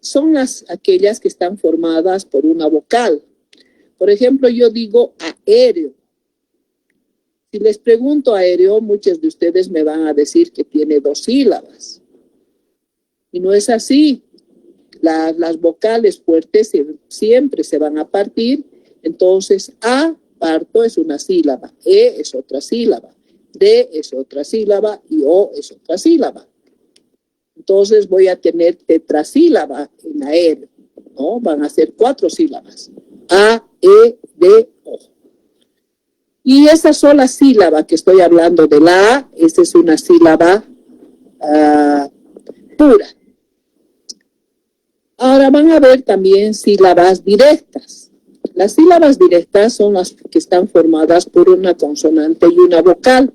Son aquellas que están formadas por una vocal. Por ejemplo, yo digo aéreo. Si les pregunto aéreo, muchos de ustedes me van a decir que tiene 2 sílabas. Y no es así. Las vocales fuertes siempre se van a partir. Entonces, A, parto, es una sílaba. E es otra sílaba. D es otra sílaba. Y O es otra sílaba. Entonces, voy a tener tetrasílaba en aéreo, ¿no? Van a ser 4 sílabas. A, E, D, O. Y esa sola sílaba que estoy hablando de la A, esa es una sílaba pura. Ahora van a ver también sílabas directas. Las sílabas directas son las que están formadas por una consonante y una vocal.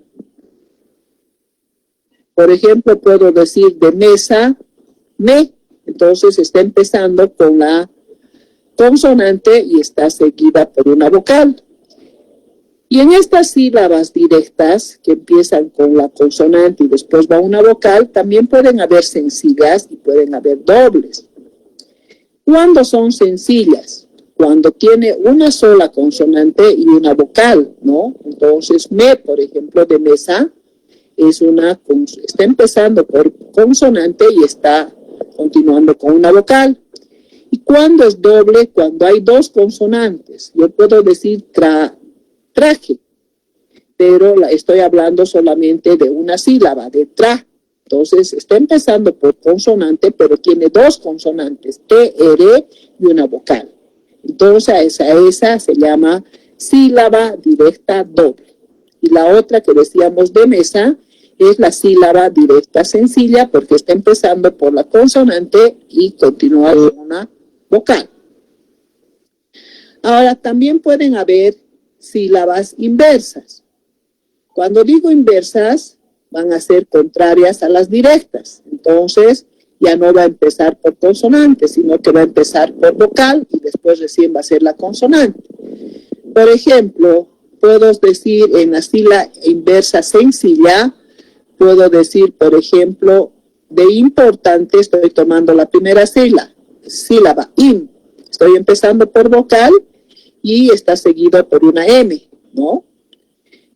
Por ejemplo, puedo decir de mesa, me. Entonces está empezando con la consonante y está seguida por una vocal. Y en estas sílabas directas que empiezan con la consonante y después va una vocal, también pueden haber sencillas y pueden haber dobles. ¿Cuándo son sencillas? Cuando tiene una sola consonante y una vocal, ¿no? Entonces, me, por ejemplo, de mesa, está empezando por consonante y está continuando con una vocal. ¿Y cuándo es doble? Cuando hay 2 consonantes. Yo puedo decir traje, pero estoy hablando solamente de una sílaba, de tra. Entonces, está empezando por consonante, pero tiene 2 consonantes, T, R y una vocal. Entonces, esa se llama sílaba directa doble. Y la otra que decíamos de mesa es la sílaba directa sencilla, porque está empezando por la consonante y continúa con una vocal. Ahora, también pueden haber sílabas inversas. Cuando digo inversas, van a ser contrarias a las directas. Entonces, ya no va a empezar por consonante, sino que va a empezar por vocal y después recién va a ser la consonante. Por ejemplo, puedo decir en la sílaba inversa sencilla, puedo decir, por ejemplo, de importante, estoy tomando la primera sílaba, in. Estoy empezando por vocal y está seguido por una M, ¿no?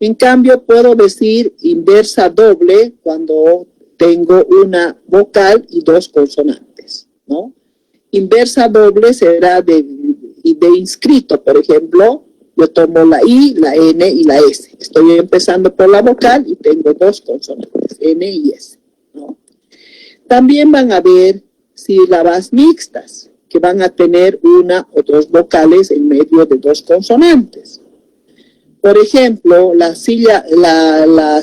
En cambio, puedo decir inversa doble cuando tengo una vocal y 2 consonantes, ¿no? Inversa doble será de inscrito, por ejemplo, yo tomo la I, la N y la S. Estoy empezando por la vocal y tengo 2 consonantes, N y S, ¿no? También van a haber sílabas mixtas, que van a tener una o 2 vocales en medio de 2 consonantes. Por ejemplo, la sílaba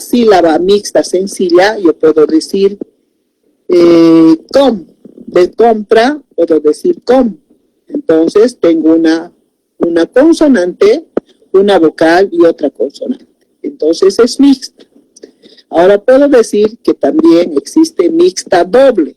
mixta sencilla, yo puedo decir com, de compra, puedo decir com. Entonces, tengo una consonante, una vocal y otra consonante. Entonces, es mixta. Ahora, puedo decir que también existe mixta doble.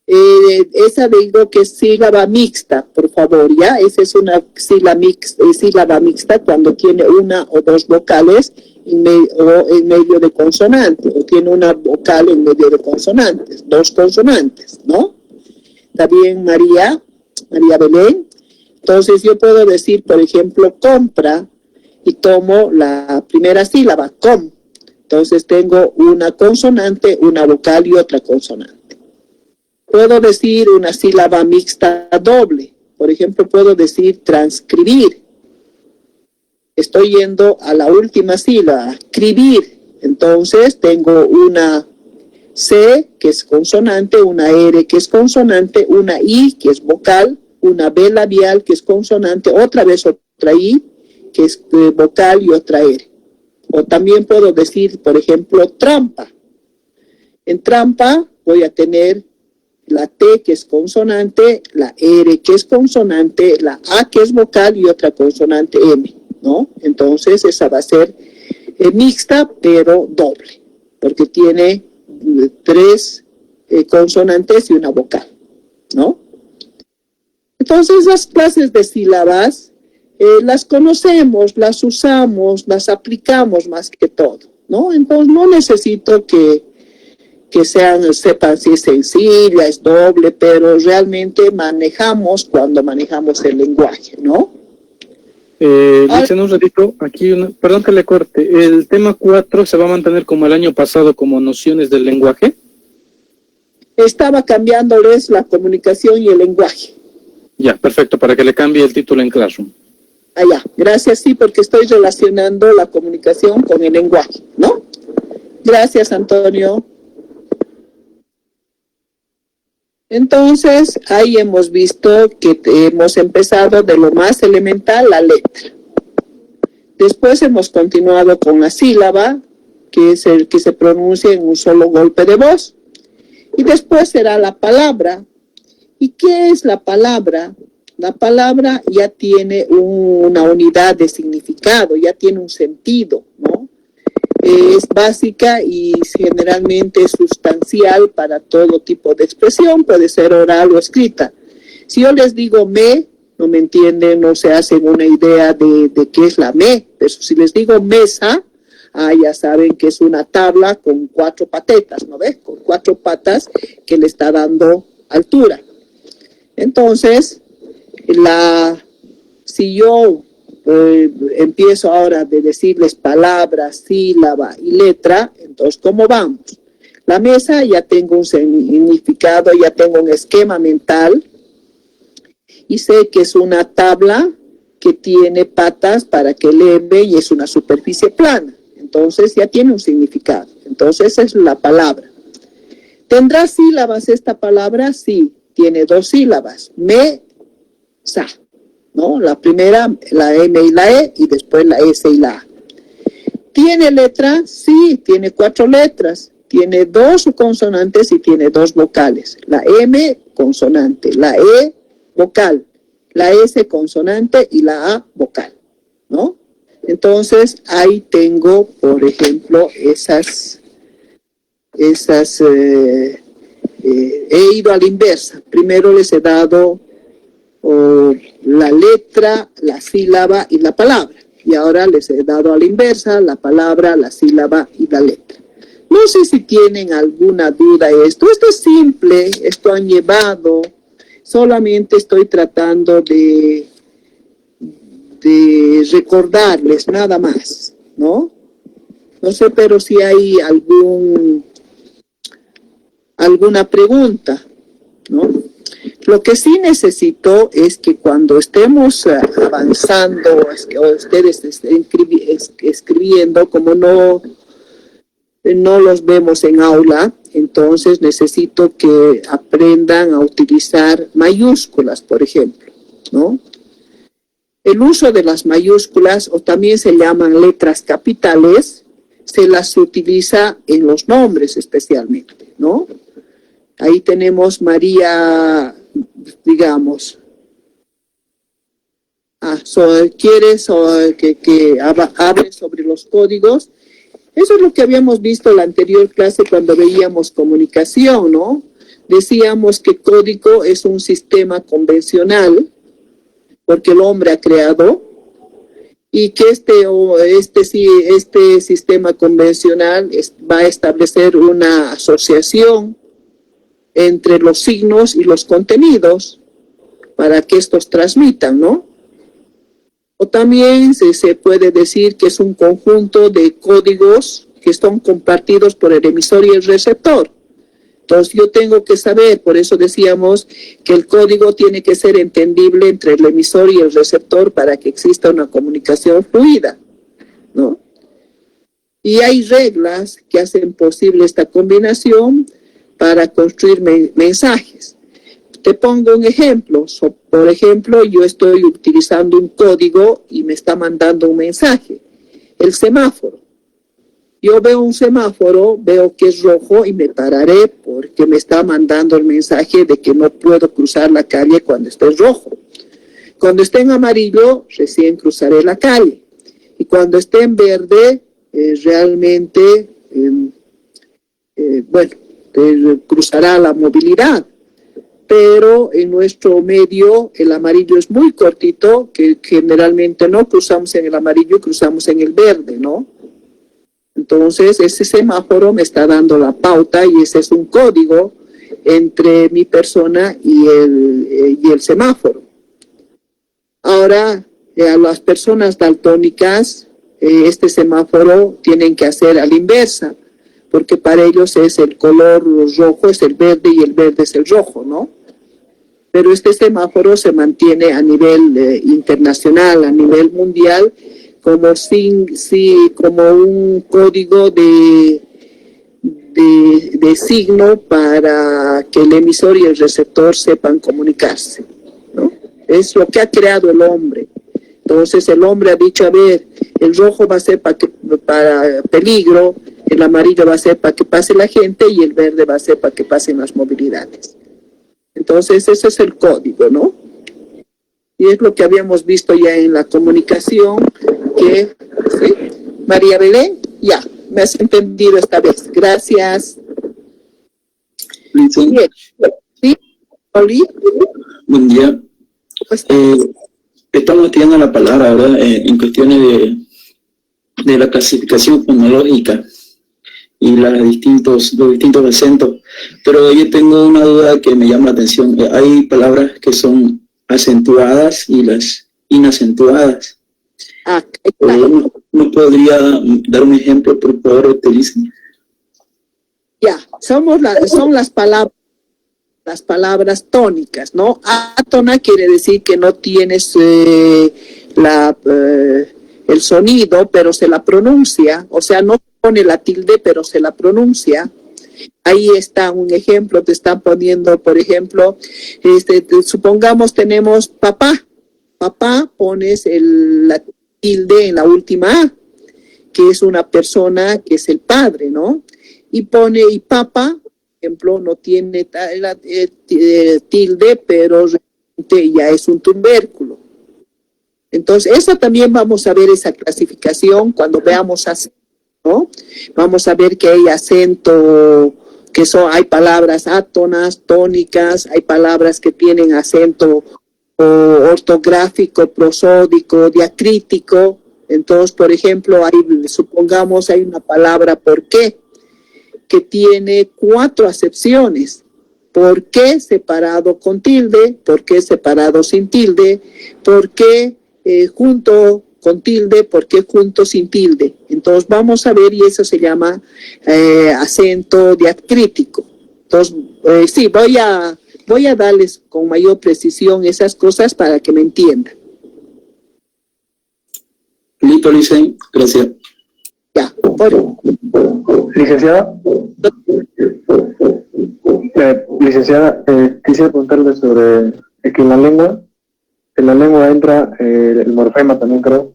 Esa digo que es sílaba mixta, por favor, ¿ya? Esa es una sílaba mixta cuando tiene una o 2 vocales en medio de consonante, o tiene una vocal en medio de consonantes, 2 consonantes, ¿no? ¿Está bien, María Belén? Entonces, yo puedo decir, por ejemplo, compra, y tomo la primera sílaba, com. Entonces, tengo una consonante, una vocal y otra consonante. Puedo decir una sílaba mixta doble. Por ejemplo, puedo decir transcribir. Estoy yendo a la última sílaba, escribir. Entonces, tengo una C, que es consonante, una R, que es consonante, una I, que es vocal, una B labial, que es consonante, otra vez otra I, que es vocal, y otra R. O también puedo decir, por ejemplo, trampa. En trampa voy a tener la T, que es consonante, la R, que es consonante, la A, que es vocal, y otra consonante M, ¿no? Entonces, esa va a ser mixta, pero doble, porque tiene 3 consonantes y una vocal, ¿no? Entonces, las clases de sílabas las conocemos, las usamos, las aplicamos más que todo, ¿no? Entonces, no necesito que que sepan si es sencilla, es doble, pero realmente manejamos cuando manejamos el lenguaje, ¿no? Dicen un ratito, aquí, perdón que le corte, ¿el tema 4 se va a mantener como el año pasado, como nociones del lenguaje? Estaba cambiándoles la comunicación y el lenguaje. Ya, perfecto, para que le cambie el título en Classroom. Ya, gracias, sí, porque estoy relacionando la comunicación con el lenguaje, ¿no? Gracias, Antonio. Entonces, ahí hemos visto que hemos empezado de lo más elemental, la letra. Después hemos continuado con la sílaba, que es el que se pronuncia en un solo golpe de voz. Y después será la palabra. ¿Y qué es la palabra? La palabra ya tiene una unidad de significado, ya tiene un sentido, ¿no? Es básica y generalmente es sustancial para todo tipo de expresión, puede ser oral o escrita. Si yo les digo no me entienden, no se hacen una idea de qué es la pero si les digo mesa, ya saben que es una tabla con 4 patetas, ¿no ves? Con 4 patas que le está dando altura. Entonces, si yo empiezo ahora de decirles palabra, sílaba y letra, entonces, ¿cómo vamos? La mesa ya tengo un significado, ya tengo un esquema mental y sé que es una tabla que tiene patas para que eleve y es una superficie plana. Entonces ya tiene un significado. Entonces esa es la palabra. ¿Tendrá sílabas esta palabra? Sí, tiene 2 sílabas. Mesa, ¿no? La primera, la M y la E, y después la S y la A. ¿Tiene letra? Sí, tiene 4 letras. Tiene 2 consonantes y tiene 2 vocales. La M, consonante. La E, vocal. La S, consonante, y la A, vocal, ¿no? Entonces, ahí tengo, por ejemplo, he ido a la inversa. Primero les he dado la letra, la sílaba y la palabra. Y ahora les he dado a la inversa la palabra, la sílaba y la letra. No sé si tienen alguna duda de esto. Esto es simple, esto han llevado. Solamente estoy tratando de recordarles, nada más, ¿no? No sé, pero si hay alguna pregunta, ¿no? Lo que sí necesito es que cuando estemos avanzando, o ustedes estén escribiendo, como no los vemos en aula, entonces necesito que aprendan a utilizar mayúsculas, por ejemplo, ¿no? El uso de las mayúsculas, o también se llaman letras capitales, se las utiliza en los nombres especialmente, ¿no? Ahí tenemos María, digamos. ¿Quieres que hable sobre los códigos? Eso es lo que habíamos visto en la anterior clase cuando veíamos comunicación, ¿no? Decíamos que código es un sistema convencional, porque el hombre ha creado, y que este sistema convencional va a establecer una asociación entre los signos y los contenidos para que estos transmitan, ¿no? O también se puede decir que es un conjunto de códigos que son compartidos por el emisor y el receptor. Entonces yo tengo que saber, por eso decíamos que el código tiene que ser entendible entre el emisor y el receptor para que exista una comunicación fluida, ¿no? Y hay reglas que hacen posible esta combinación para construir mensajes. Te pongo un ejemplo. Por ejemplo, yo estoy utilizando un código y me está mandando un mensaje. El semáforo. Yo veo un semáforo, veo que es rojo y me pararé porque me está mandando el mensaje de que no puedo cruzar la calle cuando esté rojo. Cuando esté en amarillo, recién cruzaré la calle. Y cuando esté en verde, realmente, cruzará la movilidad. Pero en nuestro medio el amarillo es muy cortito, que generalmente no cruzamos en el amarillo, cruzamos en el verde, ¿no? Entonces, ese semáforo me está dando la pauta y ese es un código entre mi persona y el semáforo. Ahora, a las personas daltónicas, este semáforo tienen que hacer a la inversa, porque para ellos es el color rojo, es el verde y el verde es el rojo, ¿no? Pero este semáforo se mantiene a nivel internacional, a nivel mundial, como un código de signo para que el emisor y el receptor sepan comunicarse, ¿no? Es lo que ha creado el hombre. Entonces el hombre ha dicho, a ver, el rojo va a ser para peligro, el amarillo va a ser para que pase la gente y el verde va a ser para que pasen las movilidades. Entonces ese es el código, ¿no? Y es lo que habíamos visto ya en la comunicación, que, ¿sí? María Belén, ya, me has entendido esta vez. Gracias. Sí. Bien. ¿Sí? Oli. Buen día. Pues, Estamos estudiando la palabra, ¿verdad? En cuestiones de la clasificación fonológica y los distintos acentos. Pero yo tengo una duda que me llama la atención. Hay palabras que son acentuadas y las inacentuadas. Claro. ¿No podría dar un ejemplo, por favor, utilice? Ya, son las palabras tónicas, ¿no? Átona quiere decir que no tienes el sonido, pero se la pronuncia, o sea, no pone la tilde, pero se la pronuncia. Ahí está un ejemplo, te están poniendo, por ejemplo, supongamos tenemos papá, pones la tilde en la última A, que es una persona que es el padre, ¿no? Y papa, por ejemplo, no tiene tilde, pero realmente ya es un tubérculo. Entonces, eso también vamos a ver esa clasificación cuando veamos acento, ¿no? Vamos a ver que hay acento, hay palabras átonas, tónicas, hay palabras que tienen acento ortográfico, prosódico, diacrítico. Entonces, por ejemplo, supongamos hay una palabra ¿por qué?, que tiene 4 acepciones. ¿Por qué separado con tilde? ¿Por qué separado sin tilde? ¿Por qué junto con tilde? ¿Por qué junto sin tilde? Entonces vamos a ver, y eso se llama acento diacrítico. Entonces, sí, voy a darles con mayor precisión esas cosas para que me entiendan. Listo, Licen, gracias. Ya, Licenciada, quisiera preguntarle sobre que en la lengua entra el morfema también, creo.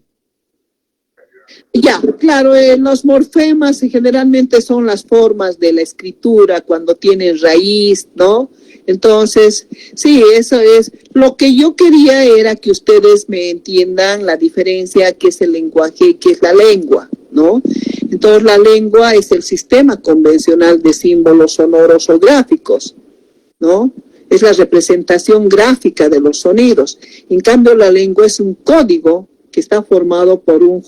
Ya, claro, los morfemas generalmente son las formas de la escritura cuando tienen raíz, ¿no? Entonces, sí, eso es. Lo que yo quería era que ustedes me entiendan la diferencia que es el lenguaje y que es la lengua, ¿no? Entonces, la lengua es el sistema convencional de símbolos sonoros o gráficos, ¿no? Es la representación gráfica de los sonidos. En cambio, la lengua es un código que está formado por un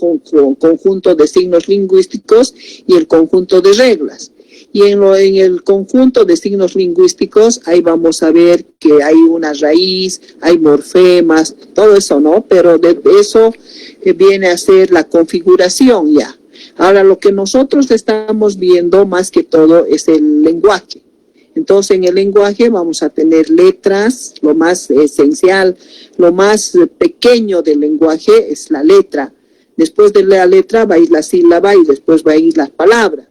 conjunto de signos lingüísticos y el conjunto de reglas. Y en el conjunto de signos lingüísticos, ahí vamos a ver que hay una raíz, hay morfemas, todo eso, ¿no? Pero de eso viene a ser la configuración ya. Ahora, lo que nosotros estamos viendo más que todo es el lenguaje. Entonces, en el lenguaje vamos a tener letras, lo más esencial, lo más pequeño del lenguaje es la letra. Después de la letra va a ir la sílaba y después va a ir la palabra.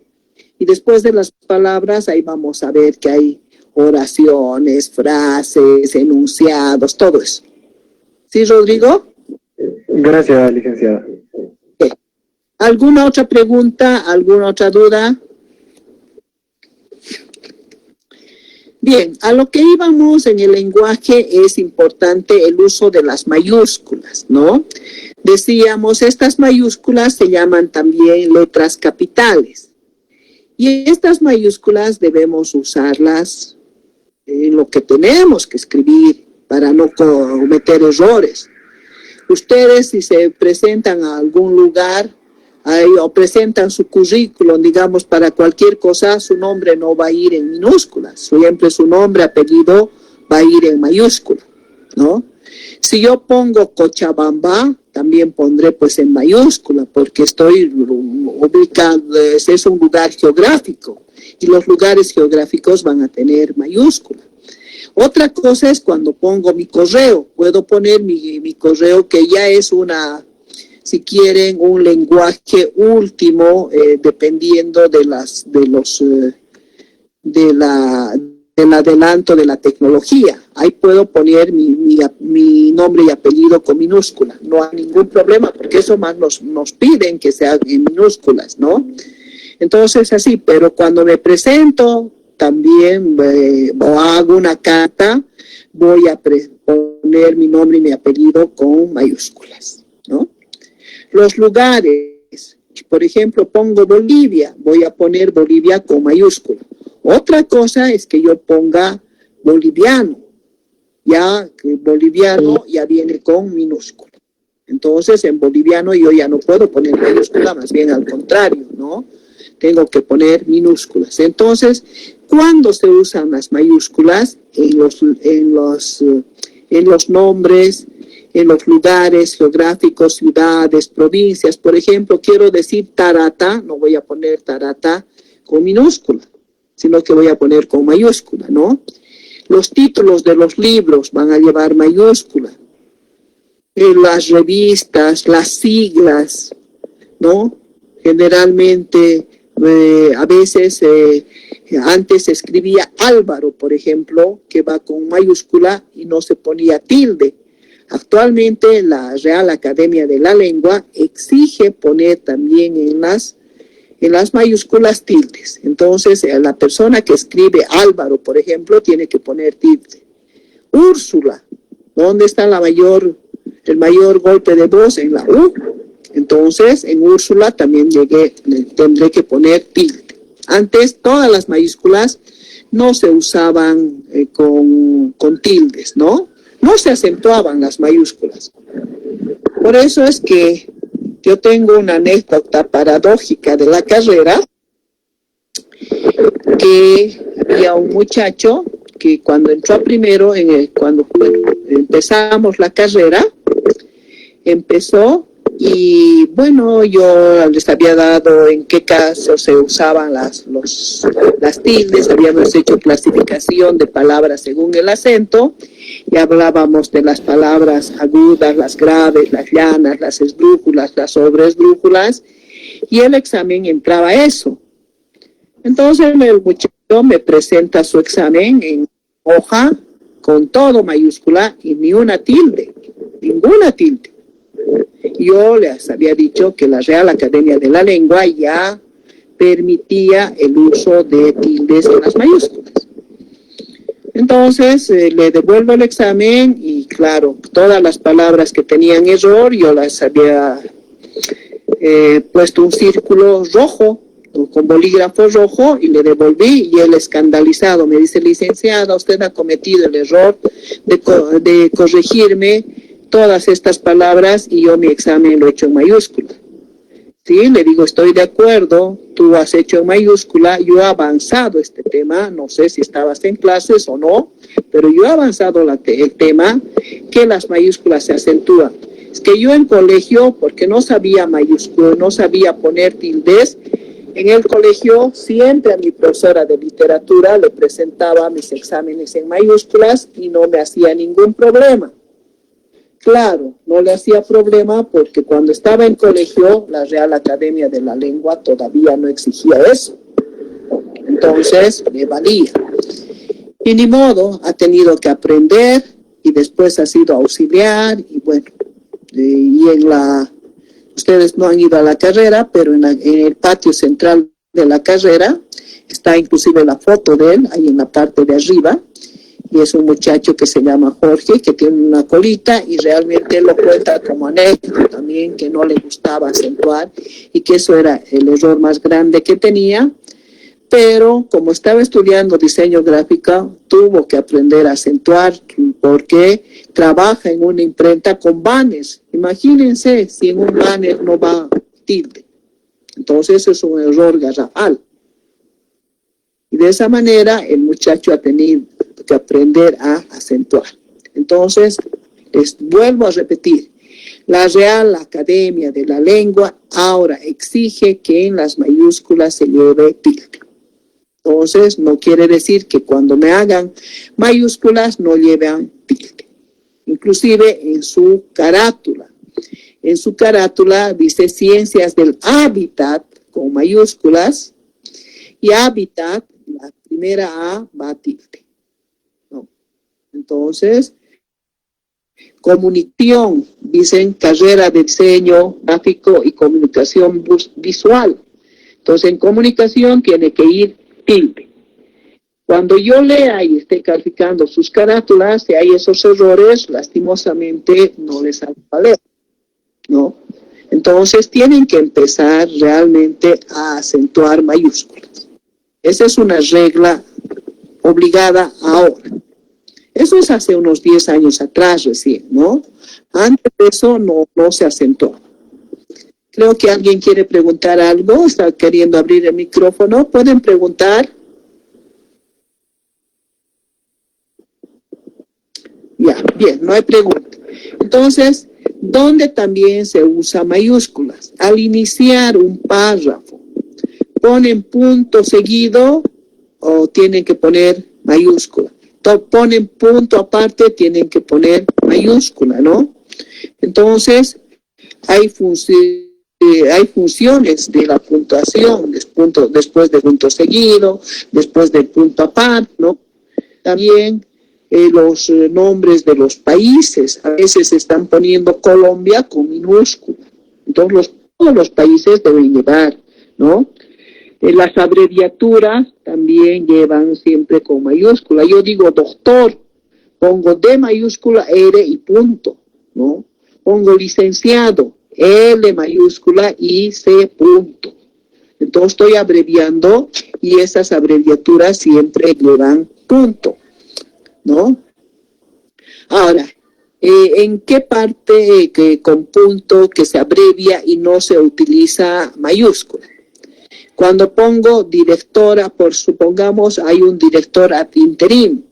Y después de las palabras, ahí vamos a ver que hay oraciones, frases, enunciados, todo eso. ¿Sí, Rodrigo? Gracias, licenciada. ¿Alguna otra pregunta? ¿Alguna otra duda? Bien, a lo que íbamos en el lenguaje es importante el uso de las mayúsculas, ¿no? Decíamos, estas mayúsculas se llaman también letras capitales. Y estas mayúsculas debemos usarlas en lo que tenemos que escribir para no cometer errores. Ustedes, si se presentan a algún lugar, o presentan su currículum, digamos, para cualquier cosa, su nombre no va a ir en minúsculas, siempre su nombre, apellido va a ir en mayúscula, ¿no? Si yo pongo Cochabamba, también pondré pues en mayúscula, porque estoy ubicando, es un lugar geográfico, y los lugares geográficos van a tener mayúscula. Otra cosa es cuando pongo mi correo, puedo poner mi correo, que ya es una, si quieren, un lenguaje último, dependiendo del adelanto de la tecnología. Ahí puedo poner mi nombre y apellido con minúscula. No hay ningún problema, porque eso más nos piden que sea en minúsculas, ¿no? Entonces, así, pero cuando me presento, también o hago una carta, voy a poner mi nombre y mi apellido con mayúsculas, ¿no? Los lugares, por ejemplo, pongo Bolivia, voy a poner Bolivia con mayúscula. Otra cosa es que yo ponga boliviano, ya que boliviano ya viene con minúscula. Entonces, en boliviano yo ya no puedo poner mayúscula, más bien al contrario, ¿no? Tengo que poner minúsculas. Entonces, ¿cuándo se usan las mayúsculas? En los nombres, en los lugares geográficos, ciudades, provincias. Por ejemplo, quiero decir Tarata, no voy a poner Tarata con minúscula, sino que voy a poner con mayúscula, ¿no? Los títulos de los libros van a llevar mayúscula. Las revistas, las siglas, ¿no? Generalmente, a veces, antes se escribía Álvaro, por ejemplo, que va con mayúscula y no se ponía tilde. Actualmente la Real Academia de la Lengua exige poner también en las mayúsculas tildes. Entonces, la persona que escribe Álvaro, por ejemplo, tiene que poner tilde. Úrsula, ¿dónde está el mayor golpe de voz? En la U. Entonces, en Úrsula también tendré que poner tilde. Antes, todas las mayúsculas no se usaban con tildes, ¿no? No se acentuaban las mayúsculas. Por eso es que yo tengo una anécdota paradójica de la carrera, que había un muchacho que cuando entró a primero, cuando empezamos la carrera, empezó y bueno, yo les había dado en qué caso se usaban las tildes, habíamos hecho clasificación de palabras según el acento, y hablábamos de las palabras agudas, las graves, las llanas, las esdrújulas, las sobreesdrújulas, y el examen entraba a eso. Entonces el muchacho me presenta su examen en hoja con todo mayúscula y ni una tilde, ninguna tilde. Yo les había dicho que la Real Academia de la Lengua ya permitía el uso de tildes en las mayúsculas. Entonces le devuelvo el examen y claro, todas las palabras que tenían error yo las había puesto un círculo rojo con bolígrafo rojo y le devolví, y él escandalizado me dice: licenciada, usted ha cometido el error de corregirme todas estas palabras y yo mi examen lo he hecho en mayúscula. Sí, le digo, estoy de acuerdo, tú has hecho en mayúscula, yo he avanzado este tema, no sé si estabas en clases o no, pero yo he avanzado el tema que las mayúsculas se acentúan. Es que yo en colegio, porque no sabía mayúscula, no sabía poner tildes, en el colegio siempre a mi profesora de literatura le presentaba mis exámenes en mayúsculas y no me hacía ningún problema. Claro, no le hacía problema porque cuando estaba en colegio, la Real Academia de la Lengua todavía no exigía eso. Entonces, le valía. Y ni modo, ha tenido que aprender y después ha sido auxiliar y bueno, ustedes no han ido a la carrera, pero en el patio central de la carrera está inclusive la foto de él, ahí en la parte de arriba. Y es un muchacho que se llama Jorge, que tiene una colita y realmente lo cuenta como anécdota también, que no le gustaba acentuar y que eso era el error más grande que tenía. Pero como estaba estudiando diseño gráfico, tuvo que aprender a acentuar porque trabaja en una imprenta con banners. Imagínense si en un banner no va tilde. Entonces, eso es un error garrafal. Y de esa manera, el muchacho ha tenido que aprender a acentuar. Entonces, les vuelvo a repetir, la Real Academia de la Lengua ahora exige que en las mayúsculas se lleve tilde. Entonces, no quiere decir que cuando me hagan mayúsculas no lleven tilde. Inclusive en su carátula. En su carátula dice Ciencias del Hábitat con mayúsculas y hábitat, la primera A va tilde. ¿No? Entonces, comunicación, dicen carrera de diseño gráfico y comunicación visual. Entonces, en comunicación tiene que ir tilde. Cuando yo lea y esté calificando sus carátulas, si hay esos errores, lastimosamente no les hago valer, ¿no? Entonces, tienen que empezar realmente a acentuar mayúsculas. Esa es una regla obligada ahora. Eso es hace unos 10 años atrás recién, ¿no? Antes de eso no se acentuó. Creo que alguien quiere preguntar algo, está queriendo abrir el micrófono. ¿Pueden preguntar? Ya, bien, no hay pregunta. Entonces, ¿dónde también se usa mayúsculas? Al iniciar un párrafo, ¿ponen punto seguido o tienen que poner mayúscula? Ponen punto aparte, tienen que poner mayúscula, ¿no? Entonces, hay funciones de la puntuación, después del punto seguido, después del punto aparte, ¿no? También los nombres de los países, a veces se están poniendo Colombia con minúscula. Entonces, todos los países deben llevar, ¿no? Las abreviaturas también llevan siempre con mayúscula. Yo digo doctor, pongo D mayúscula, R y punto, ¿no? Pongo licenciado, L mayúscula y C punto. Entonces estoy abreviando y esas abreviaturas siempre llevan punto, ¿no? Ahora, ¿en qué parte con punto que se abrevia y no se utiliza mayúscula? Cuando pongo directora, supongamos hay un director ad interim,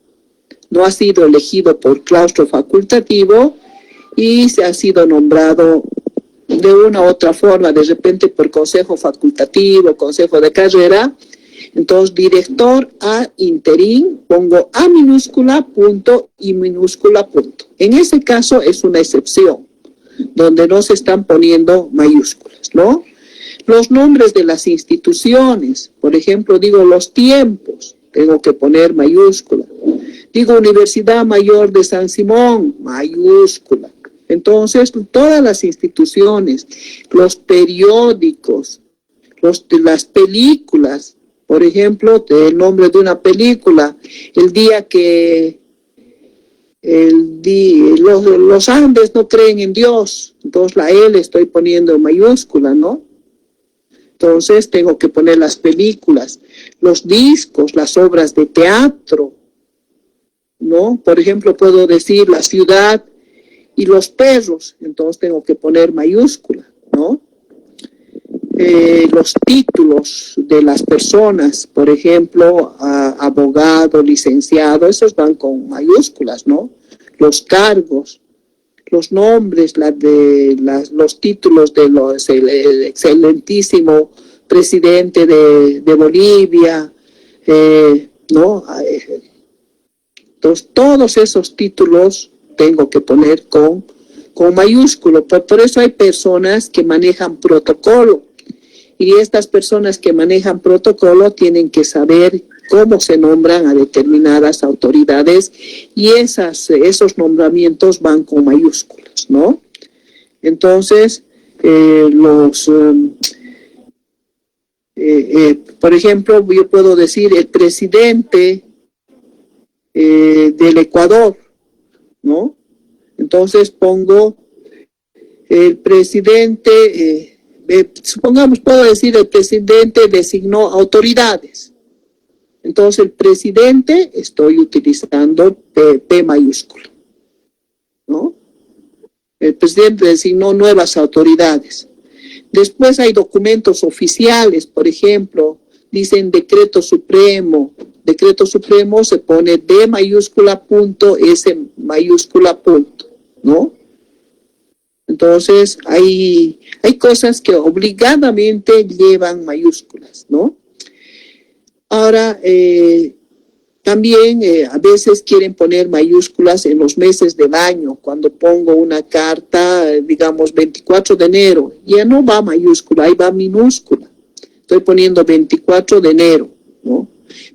no ha sido elegido por claustro facultativo y se ha sido nombrado de una u otra forma, de repente por consejo facultativo, consejo de carrera. Entonces, director ad interim, pongo A minúscula, punto y minúscula, punto. En ese caso es una excepción, donde no se están poniendo mayúsculas, ¿no? Los nombres de las instituciones, por ejemplo, digo los tiempos, tengo que poner mayúscula. Digo Universidad Mayor de San Simón, mayúscula. Entonces, todas las instituciones, los periódicos, las películas, por ejemplo, el nombre de una película, el día que los Andes no creen en Dios, entonces la L estoy poniendo en mayúscula, ¿no? Entonces tengo que poner las películas, los discos, las obras de teatro, ¿no? Por ejemplo, puedo decir la ciudad y los perros, entonces tengo que poner mayúscula, ¿no? Los títulos de las personas, por ejemplo, abogado, licenciado, esos van con mayúsculas, ¿no? Los cargos, los nombres, los títulos de el excelentísimo presidente de Bolivia, ¿no? Entonces, todos esos títulos tengo que poner con mayúsculo. Por eso hay personas que manejan protocolo. Y estas personas que manejan protocolo tienen que saber cómo se nombran a determinadas autoridades y esos nombramientos van con mayúsculas, ¿no? Entonces, por ejemplo, yo puedo decir el presidente del Ecuador, ¿no? Entonces pongo el presidente... supongamos, puedo decir el presidente designó autoridades. Entonces el presidente estoy utilizando P mayúscula, ¿no? El presidente designó nuevas autoridades. Después hay documentos oficiales, por ejemplo, dicen decreto supremo se pone D mayúscula punto, S mayúscula punto, ¿no? Entonces, hay cosas que obligadamente llevan mayúsculas, ¿no? Ahora, también a veces quieren poner mayúsculas en los meses del año. Cuando pongo una carta, digamos 24 de enero, ya no va mayúscula, ahí va minúscula. Estoy poniendo 24 de enero, ¿no?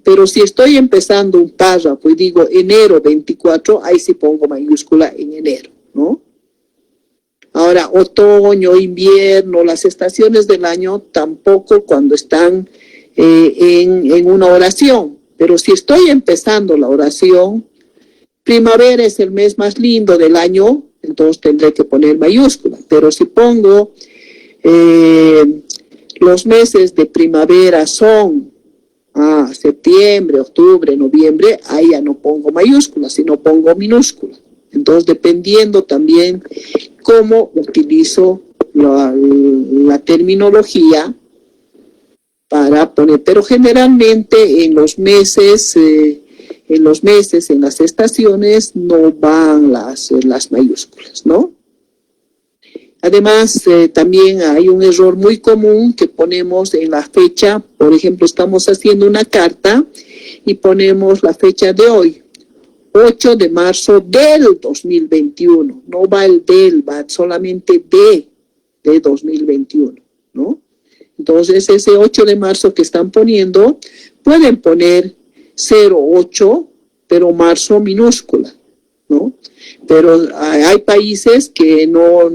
Pero si estoy empezando un párrafo y digo enero 24, ahí sí pongo mayúscula en enero, ¿no? Ahora, otoño, invierno, las estaciones del año tampoco cuando están en una oración. Pero si estoy empezando la oración, primavera es el mes más lindo del año, entonces tendré que poner mayúscula. Pero si pongo los meses de primavera son septiembre, octubre, noviembre, ahí ya no pongo mayúscula, sino pongo minúscula. Entonces, dependiendo también cómo utilizo la terminología para poner, pero generalmente en los meses, en las estaciones no van las mayúsculas, ¿no? Además, también hay un error muy común que ponemos en la fecha. Por ejemplo, estamos haciendo una carta y ponemos la fecha de hoy, 8 de marzo del 2021. No va el del, va solamente de 2021, ¿no? Entonces, ese 8 de marzo que están poniendo, pueden poner 08, pero marzo minúscula, ¿no? Pero hay países que no,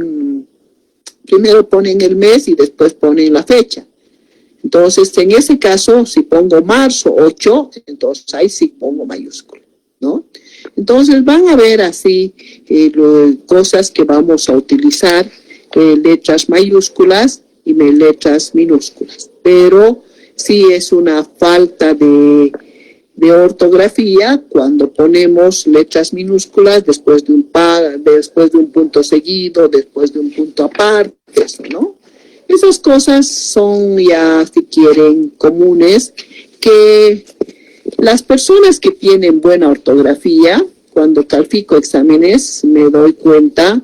primero ponen el mes y después ponen la fecha. Entonces, en ese caso, si pongo marzo 8, entonces ahí sí pongo mayúscula, ¿no? Entonces, van a ver así cosas que vamos a utilizar, letras mayúsculas y letras minúsculas. Pero sí es una falta de ortografía cuando ponemos letras minúsculas después de un punto seguido, después de un punto aparte, eso, ¿no? Esas cosas son ya, si quieren, comunes, que las personas que tienen buena ortografía, cuando califico exámenes, me doy cuenta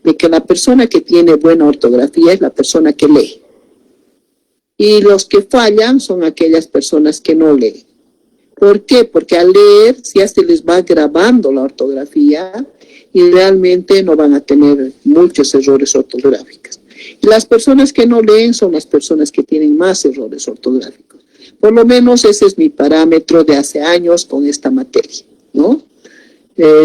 de que la persona que tiene buena ortografía es la persona que lee. Y los que fallan son aquellas personas que no leen. ¿Por qué? Porque al leer ya se les va grabando la ortografía y realmente no van a tener muchos errores ortográficos. Y las personas que no leen son las personas que tienen más errores ortográficos. Por lo menos ese es mi parámetro de hace años con esta materia, ¿no?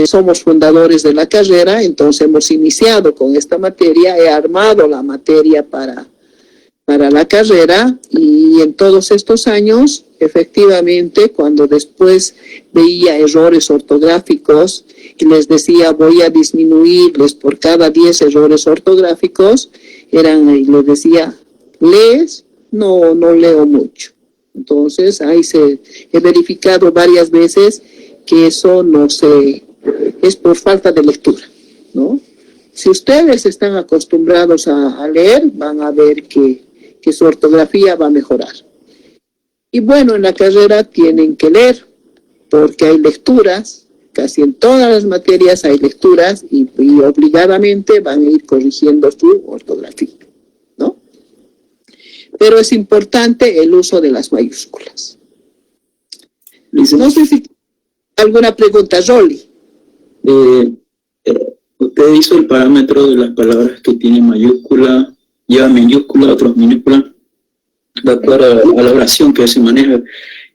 Somos fundadores de la carrera, entonces hemos iniciado con esta materia, he armado la materia para la carrera y en todos estos años, efectivamente, cuando después veía errores ortográficos y les decía voy a disminuirles por cada 10 errores ortográficos, y les decía, ¿lees? No leo mucho. Entonces, ahí he verificado varias veces que eso es por falta de lectura, ¿no? Si ustedes están acostumbrados a leer, van a ver que su ortografía va a mejorar. Y bueno, en la carrera tienen que leer, porque hay lecturas, casi en todas las materias hay lecturas y obligadamente van a ir corrigiendo su ortografía, ¿no? Pero es importante el uso de las mayúsculas. No sé si alguna pregunta, Rolly. Usted hizo el parámetro de las palabras que tienen mayúscula, lleva minúscula, otros minúsculas, de acuerdo a la oración que se maneja.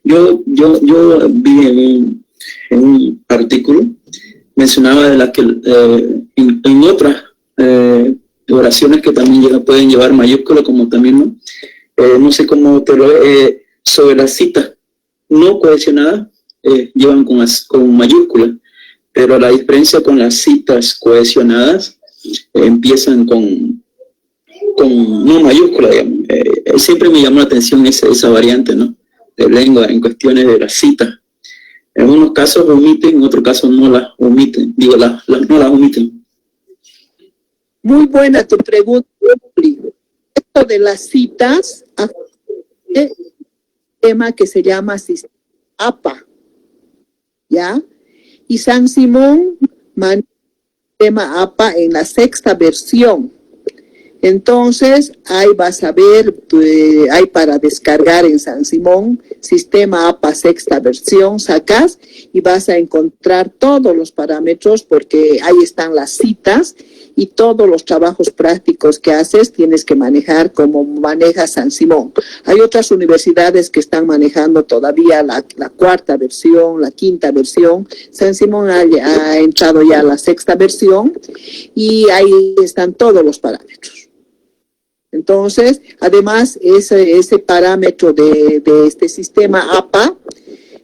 Yo vi en un artículo, mencionaba de las que en otras oraciones que también pueden llevar mayúscula, como también no sé cómo te lo sobre las citas no cohesionadas llevan con mayúscula, pero la diferencia con las citas cohesionadas empiezan con no mayúscula, digamos. Siempre me llamó la atención esa variante, ¿no?, de lengua en cuestiones de las citas. En unos casos omiten, en otros casos no las omiten, no las omiten. Muy buena tu pregunta. de las citas, tema que se llama sistema APA, ¿ya? Y San Simón maneja el sistema APA en la 6ª versión. Entonces, ahí vas a ver, hay para descargar en San Simón, sistema APA 6ª versión, sacas y vas a encontrar todos los parámetros porque ahí están las citas y todos los trabajos prácticos que haces tienes que manejar como maneja San Simón. Hay otras universidades que están manejando todavía la 4ª versión, la 5ª versión. San Simón ha entrado ya a la 6ª versión y ahí están todos los parámetros. Entonces, además, ese parámetro de este sistema APA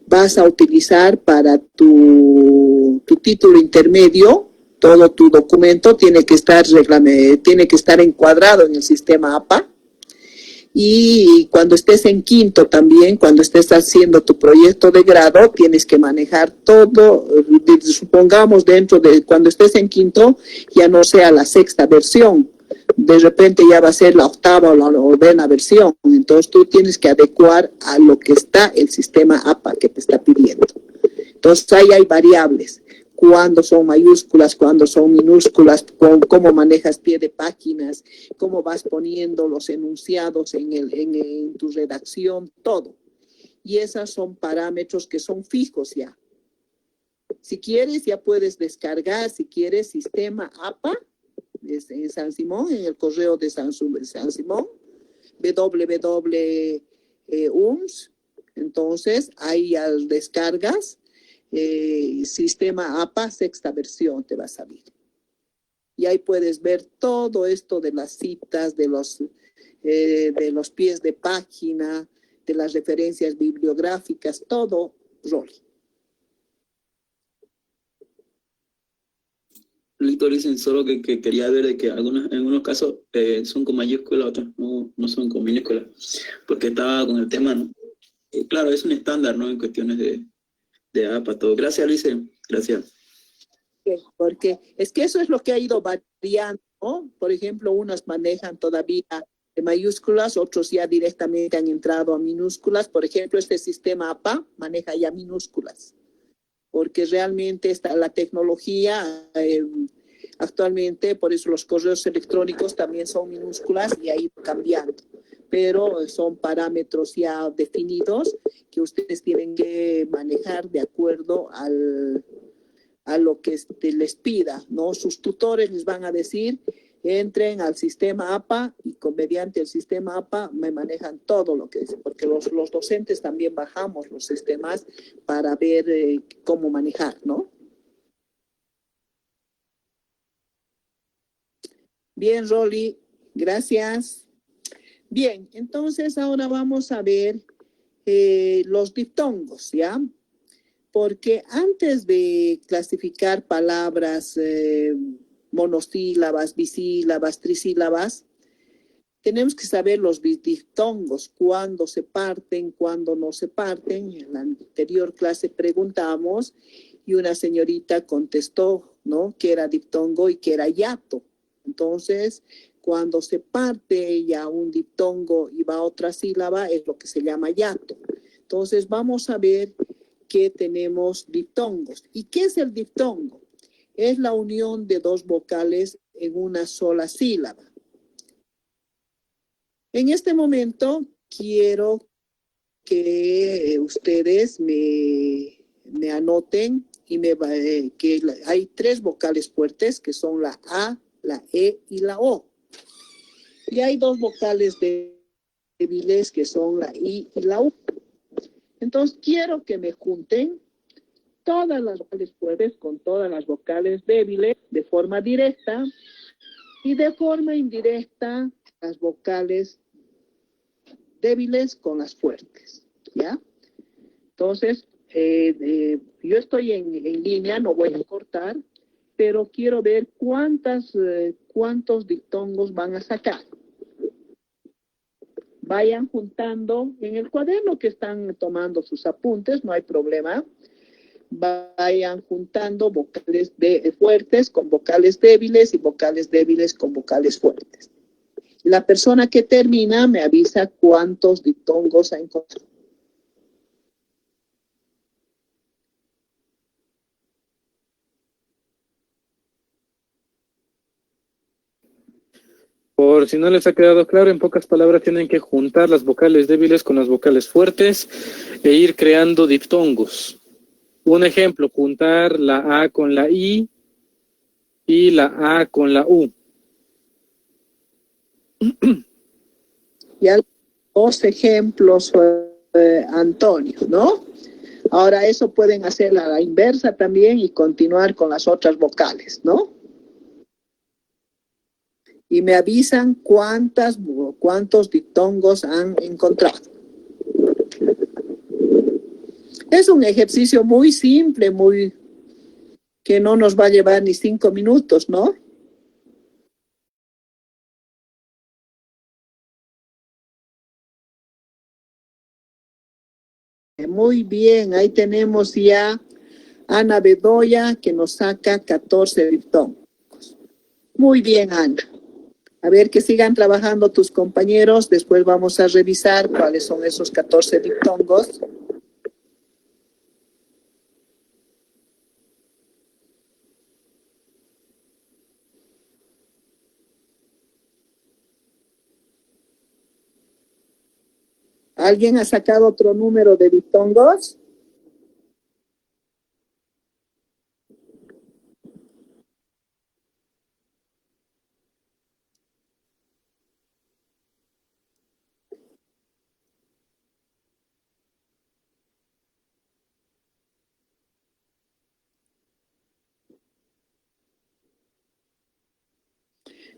vas a utilizar para tu título intermedio. Todo tu documento tiene que estar encuadrado en el sistema APA. Y cuando estés en 5º también, cuando estés haciendo tu proyecto de grado, tienes que manejar todo, supongamos cuando estés en 5º, ya no sea la 6ª versión. De repente ya va a ser la 8ª o la 9ª versión. Entonces tú tienes que adecuar a lo que está el sistema APA que te está pidiendo. Entonces ahí hay variables. Cuándo son mayúsculas, cuándo son minúsculas, cómo manejas pie de páginas, cómo vas poniendo los enunciados en tu redacción, todo. Y esos son parámetros que son fijos ya. Si quieres, ya puedes descargar, si quieres, sistema APA, en San Simón, en el correo de San Simón, www.uns. Entonces, ahí al descargas, sistema APA 6ª versión te va a salir. Y ahí puedes ver todo esto de las citas, de los pies de página, de las referencias bibliográficas, todo, Rolly. Listo, dicen solo que quería ver de que en algunos casos son con mayúscula, otros no son con minúscula, porque estaba con el tema, ¿no? Claro, es un estándar, ¿no? En cuestiones de APA, todo. Gracias, Luis, gracias. Porque es que eso es lo que ha ido variando, ¿no? Por ejemplo, unas manejan todavía de mayúsculas, otros ya directamente han entrado a minúsculas. Por ejemplo, este sistema APA maneja ya minúsculas, porque realmente está la tecnología actualmente, por eso los correos electrónicos también son minúsculas y ha ido cambiando. Pero son parámetros ya definidos que ustedes tienen que manejar de acuerdo a lo que les pida, ¿no? Sus tutores les van a decir, entren al sistema APA y mediante el sistema APA me manejan todo lo que es, porque los docentes también bajamos los sistemas para ver cómo manejar, ¿no? Bien, Rolly, gracias. Bien, entonces ahora vamos a ver los diptongos, ¿ya? Porque antes de clasificar palabras monosílabas, bisílabas, trisílabas, tenemos que saber los diptongos, cuándo se parten, cuándo no se parten. En la anterior clase preguntamos y una señorita contestó, ¿no? Que era diptongo y que era hiato. Entonces, cuando se parte ya un diptongo y va a otra sílaba, es lo que se llama hiato. Entonces, vamos a ver que tenemos diptongos. ¿Y qué es el diptongo? Es la unión de dos vocales en una sola sílaba. En este momento quiero que ustedes me anoten y que hay 3 vocales fuertes que son la A, la E y la O. Y hay 2 vocales débiles que son la I y la U. Entonces quiero que me junten todas las vocales fuertes con todas las vocales débiles de forma directa y de forma indirecta las vocales débiles con las fuertes, ¿ya? Entonces, yo estoy en línea, no voy a cortar, pero quiero ver cuántos diptongos van a sacar. Vayan juntando en el cuaderno que están tomando sus apuntes, no hay problema. Vayan juntando vocales fuertes con vocales débiles y vocales débiles con vocales fuertes. La persona que termina me avisa cuántos diptongos ha encontrado. Por si no les ha quedado claro, en pocas palabras tienen que juntar las vocales débiles con las vocales fuertes e ir creando diptongos. Un ejemplo, juntar la A con la I y la A con la U. Ya dos ejemplos, Antonio, ¿no? Ahora eso pueden hacer a la inversa también y continuar con las otras vocales, ¿no? Y me avisan cuántos diptongos han encontrado. Es un ejercicio muy simple, que no nos va a llevar ni 5 minutos, ¿no? Muy bien, ahí tenemos ya Ana Bedoya que nos saca 14 diptongos. Muy bien, Ana. A ver que sigan trabajando tus compañeros. Después vamos a revisar cuáles son esos 14 diptongos. ¿Alguien ha sacado otro número de diptongos?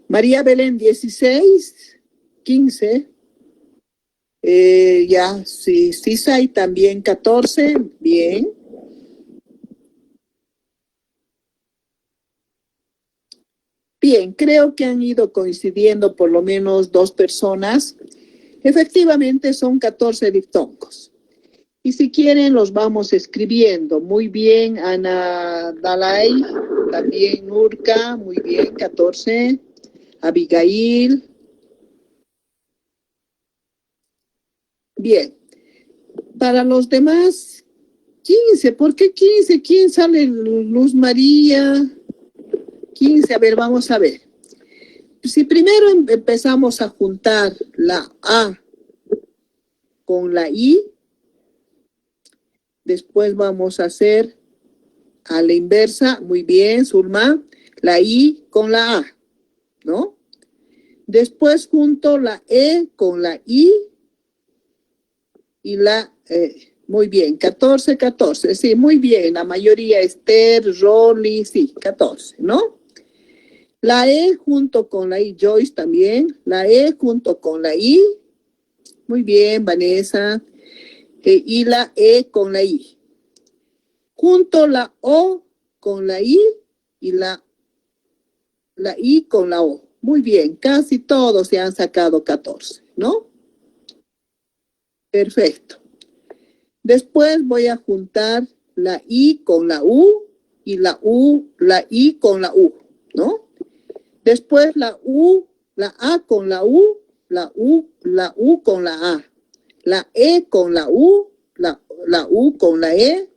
María Belén, 16, 15. Ya, sí, Sisay también 14, bien. Bien, creo que han ido coincidiendo por lo menos 2 personas. Efectivamente son 14 diptongos. Y si quieren los vamos escribiendo. Muy bien, Ana Dalai, también Nurka, muy bien, 14. Abigail. Bien. Para los demás, 15. ¿Por qué 15? ¿Quién sale? Luz María. 15. A ver, vamos a ver. Si primero empezamos a juntar la A con la I, después vamos a hacer a la inversa, muy bien, Zulma, la I con la A, ¿no? Después junto la E con la I y la, muy bien, 14, 14, sí, muy bien, la mayoría, Esther, Rolly, sí, 14, ¿no? La E junto con la I, Joyce también, la E junto con la I, muy bien, Vanessa, y la E con la I. Junto la O con la I y la I con la O. Muy bien, casi todos se han sacado 14, ¿no? Perfecto. Después voy a juntar la I con la U y la I con la U, ¿no? Después la A con la U, la U con la A, la E con la U, la U con la E,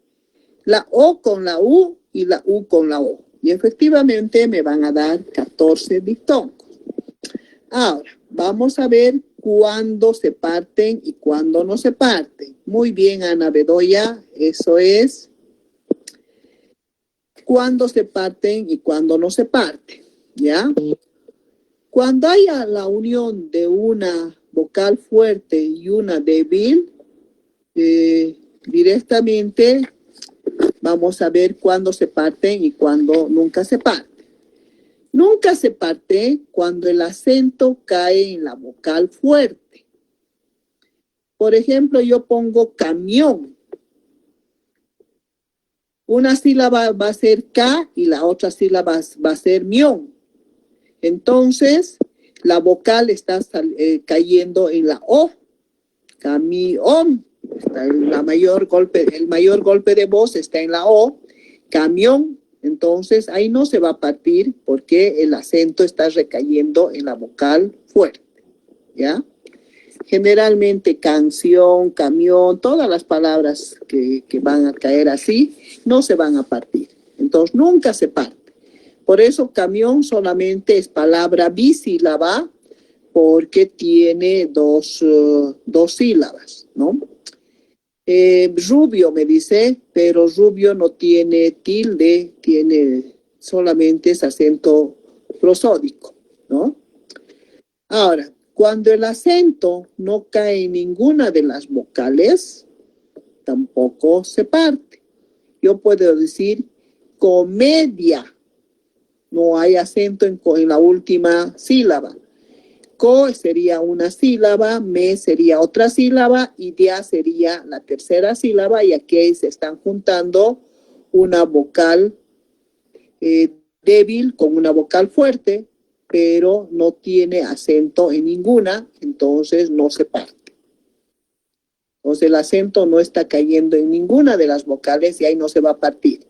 la O con la U y la U con la O. Y efectivamente me van a dar 14 diptongos. Ahora, vamos a ver cuándo se parten y cuándo no se parten. Muy bien, Ana Bedoya, eso es. Cuándo se parten y cuándo no se parten, ¿ya? Cuando haya la unión de una vocal fuerte y una débil, directamente vamos a ver cuándo se parten y cuándo nunca se parten. Nunca se parte cuando el acento cae en la vocal fuerte. Por ejemplo, yo pongo camión. Una sílaba va a ser K y la otra sílaba va a ser mión. Entonces, la vocal está cayendo en la O. Camión. El mayor golpe de voz está en la O. Camión. Entonces, ahí no se va a partir porque el acento está recayendo en la vocal fuerte. ¿ya? Generalmente canción, camión, todas las palabras que van a caer así, no se van a partir. Entonces, nunca se parte. Por eso, camión solamente es palabra bisílaba, porque tiene dos sílabas, ¿no? Rubio me dice, pero rubio no tiene tilde, tiene solamente ese acento prosódico, ¿no? Ahora, cuando el acento no cae en ninguna de las vocales, tampoco se parte. Yo puedo decir comedia, no hay acento en la última sílaba. Co sería una sílaba, me sería otra sílaba y dia sería la tercera sílaba, y aquí se están juntando una vocal débil con una vocal fuerte, pero no tiene acento en ninguna, entonces no se parte. Entonces el acento no está cayendo en ninguna de las vocales y ahí no se va a partir.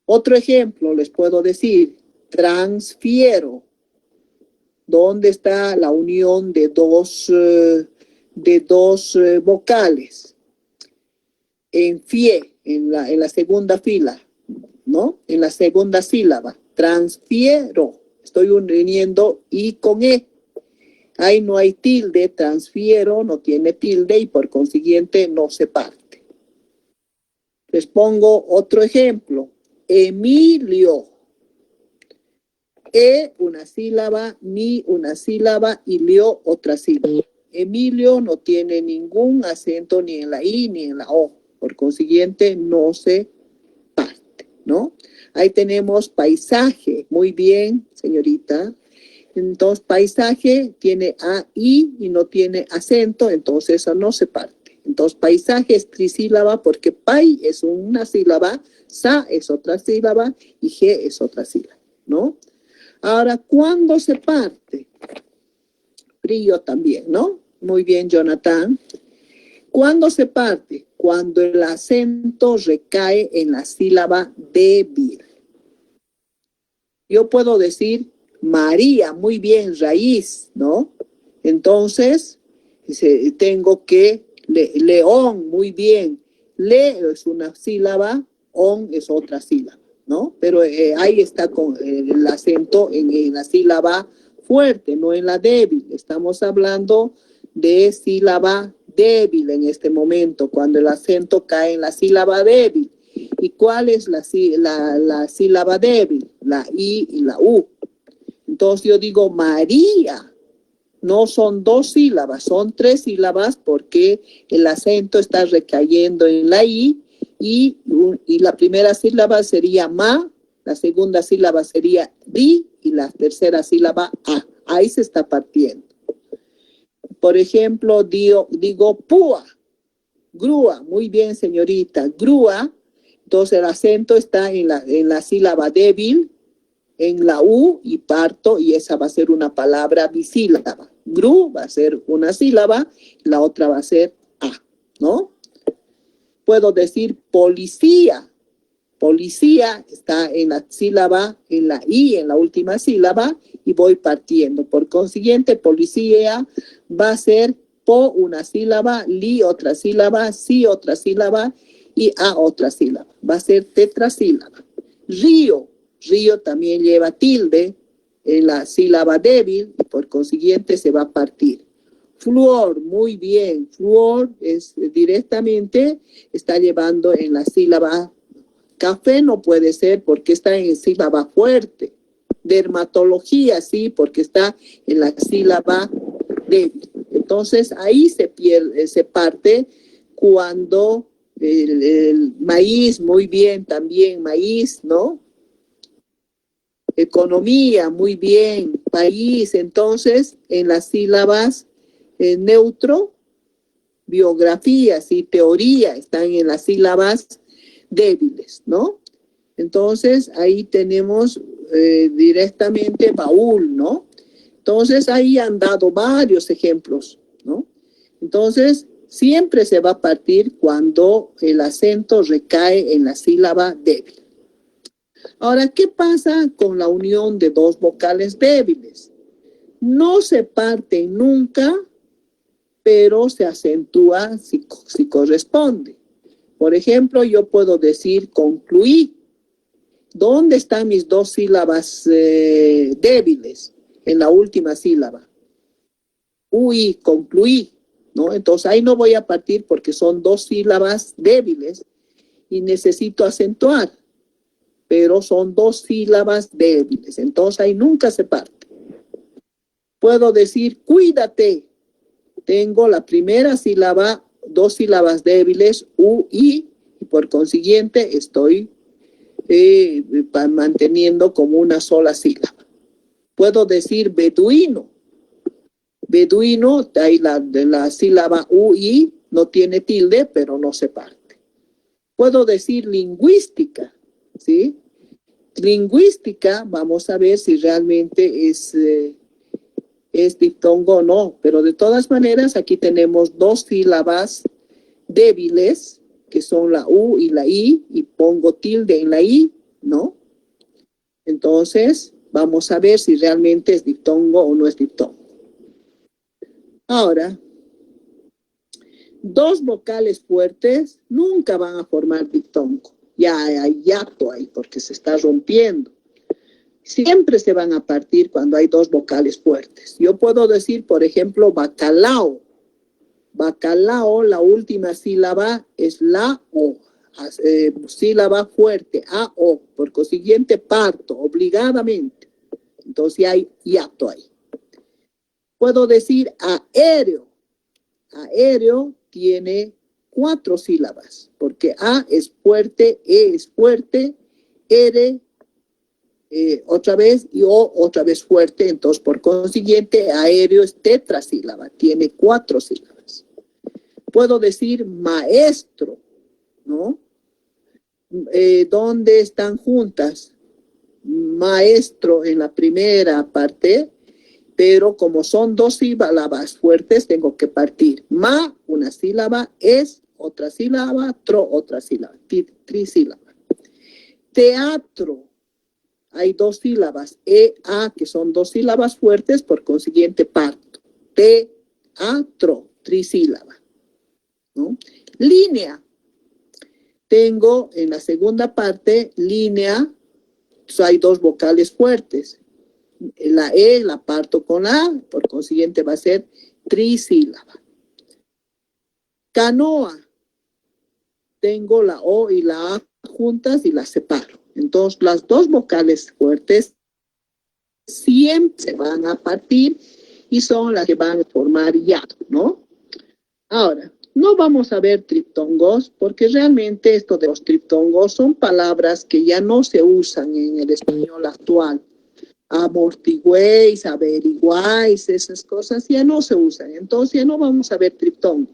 Otro ejemplo les puedo decir, transfiero. ¿Dónde está la unión de dos vocales? En fie, en la segunda fila, ¿no? En la segunda sílaba. Transfiero. Estoy uniendo I con E. Ahí no hay tilde, transfiero, no tiene tilde y por consiguiente no se parte. Les pongo otro ejemplo. Emilio. E una sílaba, mi una sílaba y lio otra sílaba. Emilio no tiene ningún acento ni en la I ni en la O. Por consiguiente no se parte, ¿no? Ahí tenemos paisaje. Muy bien, señorita. Entonces, paisaje tiene AI y no tiene acento, entonces eso no se parte. Entonces, paisaje es trisílaba porque pai es una sílaba, sa es otra sílaba y ge es otra sílaba, ¿no? Ahora, ¿cuándo se parte? Frío también, ¿no? Muy bien, Jonathan. ¿Cuándo se parte? Cuando el acento recae en la sílaba débil. Yo puedo decir María, muy bien, raíz, ¿no? Entonces, tengo que, león, muy bien. Le es una sílaba, on es otra sílaba, ¿no? Pero ahí está con el acento en la sílaba fuerte, no en la débil. Estamos hablando de sílaba débil en este momento, cuando el acento cae en la sílaba débil. ¿Y cuál es la sílaba débil? La I y la U. Entonces yo digo María. No son dos sílabas, son tres sílabas porque el acento está recayendo en la I y la primera sílaba sería ma, la segunda sílaba sería di y la tercera sílaba a. Ahí se está partiendo. Por ejemplo, digo púa, grúa, muy bien señorita, grúa. Entonces el acento está en la sílaba débil, en la U y parto, y esa va a ser una palabra bisílaba. Gru va a ser una sílaba, la otra va a ser A, ¿no? Puedo decir policía. Policía está en la sílaba, en la I, en la última sílaba, y voy partiendo. Por consiguiente, policía va a ser po una sílaba, li otra sílaba, si otra sílaba y a otra sílaba. Va a ser tetrasílaba. Río. Río también lleva tilde en la sílaba débil y por consiguiente se va a partir. Fluor, muy bien. Fluor es directamente, está llevando en la sílaba. Café no puede ser porque está en sílaba fuerte. Dermatología, sí, porque está en la sílaba débil. Entonces ahí se parte cuando el maíz, muy bien, también maíz, ¿no? Economía, muy bien, país, entonces en las sílabas neutro, biografía, sí, teoría, están en las sílabas débiles, ¿no? Entonces ahí tenemos directamente baúl, ¿no? Entonces ahí han dado varios ejemplos, ¿no? Entonces siempre se va a partir cuando el acento recae en la sílaba débil. Ahora, ¿qué pasa con la unión de dos vocales débiles? No se parten nunca, pero se acentúa si corresponde. Por ejemplo, yo puedo decir concluí. ¿Dónde están mis dos sílabas débiles? En la última sílaba. Uy, concluí, ¿no? Entonces ahí no voy a partir porque son dos sílabas débiles y necesito acentuar, pero son dos sílabas débiles, entonces ahí nunca se parte. Puedo decir cuídate. Tengo la primera sílaba, dos sílabas débiles, U, I, y por consiguiente estoy manteniendo como una sola sílaba. Puedo decir beduino. Beduino, ahí la sílaba U, I, no tiene tilde, pero no se parte. Puedo decir lingüística, ¿sí? Lingüística, vamos a ver si realmente es diptongo o no, pero de todas maneras aquí tenemos dos sílabas débiles, que son la U y la I, y pongo tilde en la I, ¿no? Entonces, vamos a ver si realmente es diptongo o no es diptongo. Ahora, dos vocales fuertes nunca van a formar diptongo. Ya hay hiato ahí porque se está rompiendo. Siempre se van a partir cuando hay dos vocales fuertes. Yo puedo decir, por ejemplo, bacalao. Bacalao, la última sílaba es la O. Sílaba fuerte, A-O. Por consiguiente, parto, obligadamente. Entonces hay hiato ahí. Puedo decir aéreo. Aéreo tiene 4 sílabas, porque A es fuerte, E es fuerte, R otra vez y O otra vez fuerte, entonces por consiguiente aéreo es tetrasílaba, tiene 4 sílabas. Puedo decir maestro, ¿no? ¿Dónde están juntas? Maestro en la primera parte, pero como son dos sílabas fuertes, tengo que partir. Ma, una sílaba, es otra sílaba, tro, otra sílaba, trisílaba. Teatro, hay dos sílabas, E-A, que son dos sílabas fuertes, por consiguiente parto. Teatro, trisílaba, ¿no? Línea, tengo en la segunda parte, línea, hay dos vocales fuertes. La E la parto con A, por consiguiente va a ser trisílaba. Canoa, tengo la O y la A juntas y las separo. Entonces, las dos vocales fuertes siempre se van a partir y son las que van a formar hiato, ¿no? Ahora, no vamos a ver triptongos porque realmente esto de los triptongos son palabras que ya no se usan en el español actual. Amortiguéis, averiguáis, esas cosas ya no se usan. Entonces ya no vamos a ver triptongo.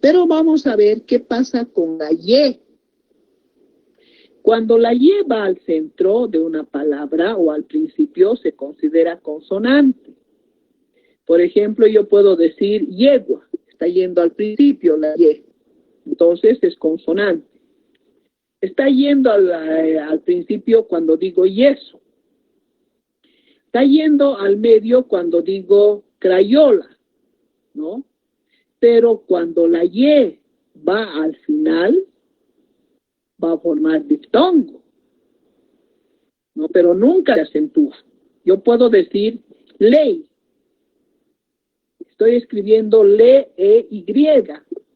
Pero vamos a ver qué pasa con la Y. Cuando la Y va al centro de una palabra o al principio se considera consonante. Por ejemplo, yo puedo decir yegua, está yendo al principio la Y, entonces es consonante. Está yendo al principio cuando digo yeso. Está yendo al medio cuando digo crayola, ¿no? Pero cuando la Y va al final, va a formar diptongo, ¿no? Pero nunca se acentúa. Yo puedo decir ley. Estoy escribiendo le-e-y,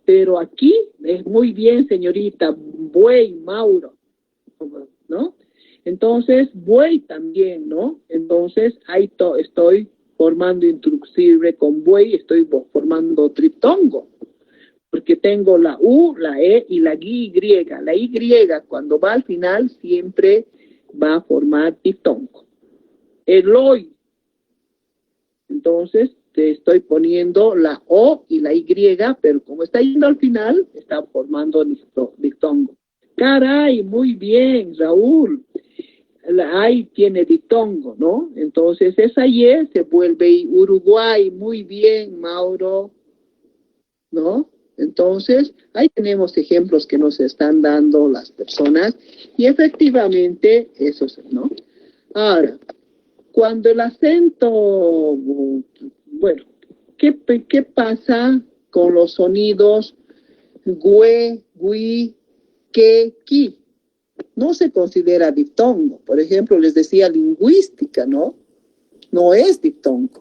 pero aquí es muy bien, señorita, buey, Mauro, ¿no? Entonces, buey también, ¿no? Entonces, ahí estoy formando introducirme con buey, estoy formando triptongo, porque tengo la U, la E y la Y. La Y, cuando va al final, siempre va a formar diptongo. Eloy. Entonces, te estoy poniendo la O y la Y, pero como está yendo al final, está formando diptongo. Caray, muy bien, Raúl. Ahí tiene diptongo, ¿no? Entonces, esa Y se vuelve Uruguay, muy bien, Mauro, ¿no? Entonces, ahí tenemos ejemplos que nos están dando las personas y efectivamente, eso es, ¿no? Ahora, Cuando el acento, bueno, ¿qué pasa con los sonidos gue, gui, que, ki? No se considera diptongo. Por ejemplo, les decía lingüística, ¿no? No es diptongo.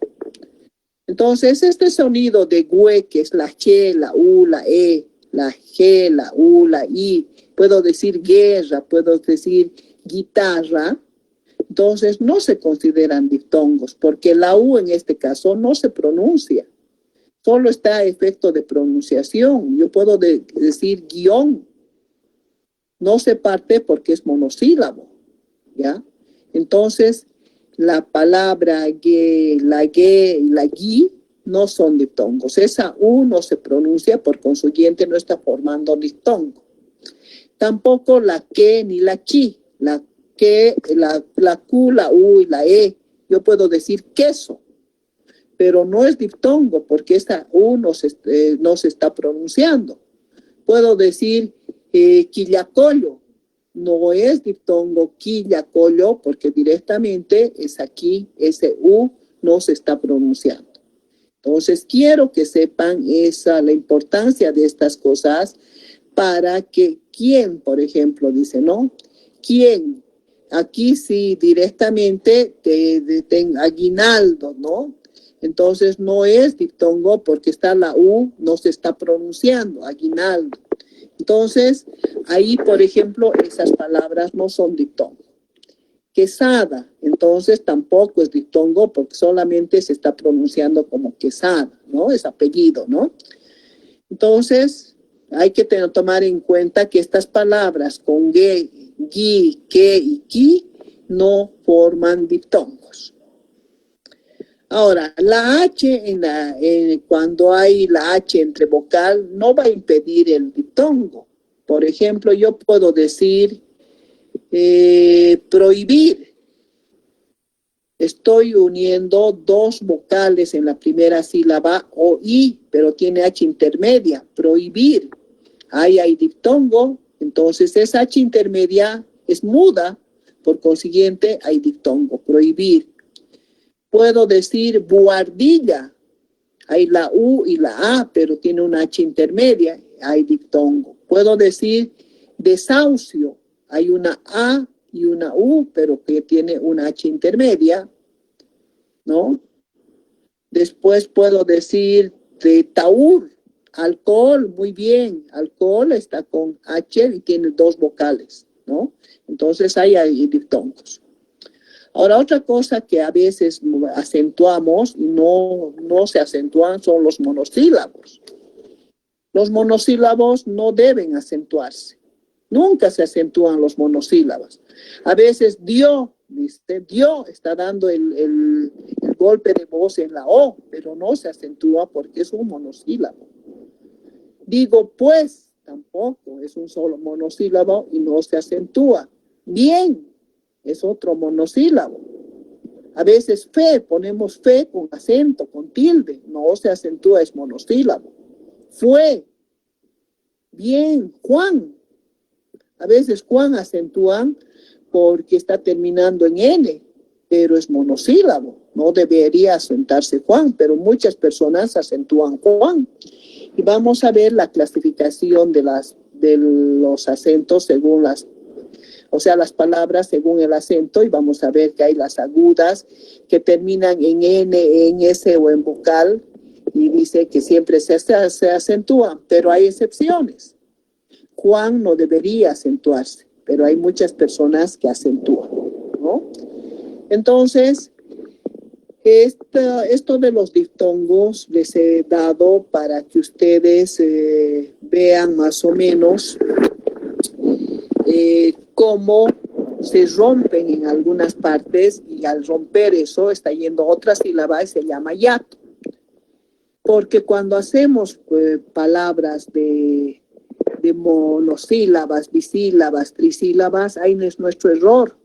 Entonces, este sonido de gue, que es la G, la U, la E, la G, la U, la I, puedo decir guerra, puedo decir guitarra, entonces no se consideran diptongos, porque la U en este caso no se pronuncia, solo está a efecto de pronunciación. Yo puedo decir guión, no se parte porque es monosílabo, ¿ya? Entonces, la palabra la ge y la gui no son diptongos. Esa U no se pronuncia, por consiguiente no está formando diptongo. Tampoco la que ni la chi, la que, la Q, la U y la E. Yo puedo decir queso, pero no es diptongo porque esta U no se está pronunciando. Puedo decir quillacollo, no es diptongo quillacollo porque directamente es aquí, ese U no se está pronunciando. Entonces quiero que sepan la importancia de estas cosas para que quién, por ejemplo, dice, ¿no? ¿Quién? Aquí sí directamente aguinaldo, ¿no? Entonces no es diptongo porque está la U, no se está pronunciando, aguinaldo. Entonces, ahí, por ejemplo, esas palabras no son diptongo. Quesada, entonces tampoco es diptongo porque solamente se está pronunciando como quesada, ¿no? Es apellido, ¿no? Entonces, hay que tomar en cuenta que estas palabras con ge, gui, que y ki no forman diptongos. Ahora, la H, cuando hay la H entre vocal, no va a impedir el diptongo. Por ejemplo, yo puedo decir prohibir. Estoy uniendo dos vocales en la primera sílaba, o I, pero tiene H intermedia, prohibir. Ahí hay diptongo, entonces esa H intermedia es muda, por consiguiente hay diptongo, prohibir. Puedo decir buhardilla, hay la U y la A, pero tiene una H intermedia, hay diptongo. Puedo decir desahucio, hay una A y una U, pero que tiene una H intermedia, ¿no? Después puedo decir de taur, alcohol, muy bien, alcohol está con H y tiene dos vocales, ¿no? Entonces ahí hay diptongos. Ahora, otra cosa que a veces acentuamos y no se acentúan son los monosílabos. Los monosílabos no deben acentuarse. Nunca se acentúan los monosílabos. A veces dio está dando el golpe de voz en la O, pero no se acentúa porque es un monosílabo. Digo, pues, tampoco es un solo monosílabo y no se acentúa. Bien, es otro monosílabo. A veces fe, ponemos fe con acento, con tilde, no se acentúa, es monosílabo. Fue. Bien, Juan. A veces Juan acentúan porque está terminando en N, pero es monosílabo. No debería acentarse Juan, pero muchas personas acentúan Juan. Y vamos a ver la clasificación de los acentos según las palabras según el acento, y vamos a ver que hay las agudas que terminan en N, en S o en vocal, y dice que siempre se acentúan, pero hay excepciones. Juan no debería acentuarse, pero hay muchas personas que acentúan, ¿no? Entonces, esto de los diptongos les he dado para que ustedes vean más o menos cómo se rompen en algunas partes, y al romper eso está yendo otra sílaba y se llama hiato. Porque cuando hacemos palabras de monosílabas, bisílabas, trisílabas, ahí es nuestro error.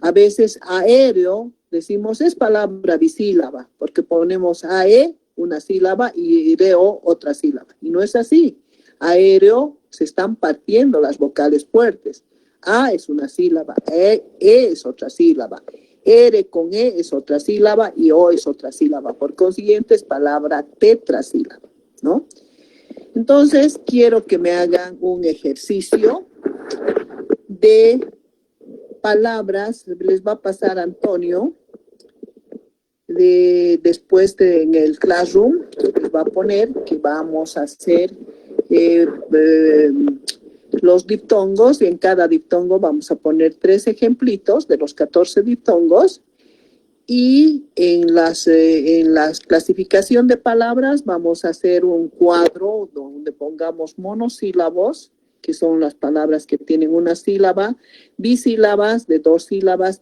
A veces aéreo, decimos es palabra bisílaba, porque ponemos AE, una sílaba, y reo, otra sílaba. Y no es así. Aéreo, se están partiendo las vocales fuertes. A es una sílaba, E es otra sílaba. R con E es otra sílaba y O es otra sílaba. Por consiguiente, es palabra tetrasílaba, ¿no? Entonces, quiero que me hagan un ejercicio de palabras. Les va a pasar Antonio después en el Classroom. Les va a poner que vamos a hacer los diptongos, y en cada diptongo vamos a poner 3 ejemplitos de los 14 diptongos, y en las clasificación de palabras vamos a hacer un cuadro donde pongamos monosílabos, que son las palabras que tienen una sílaba, bisílabas de 2 sílabas,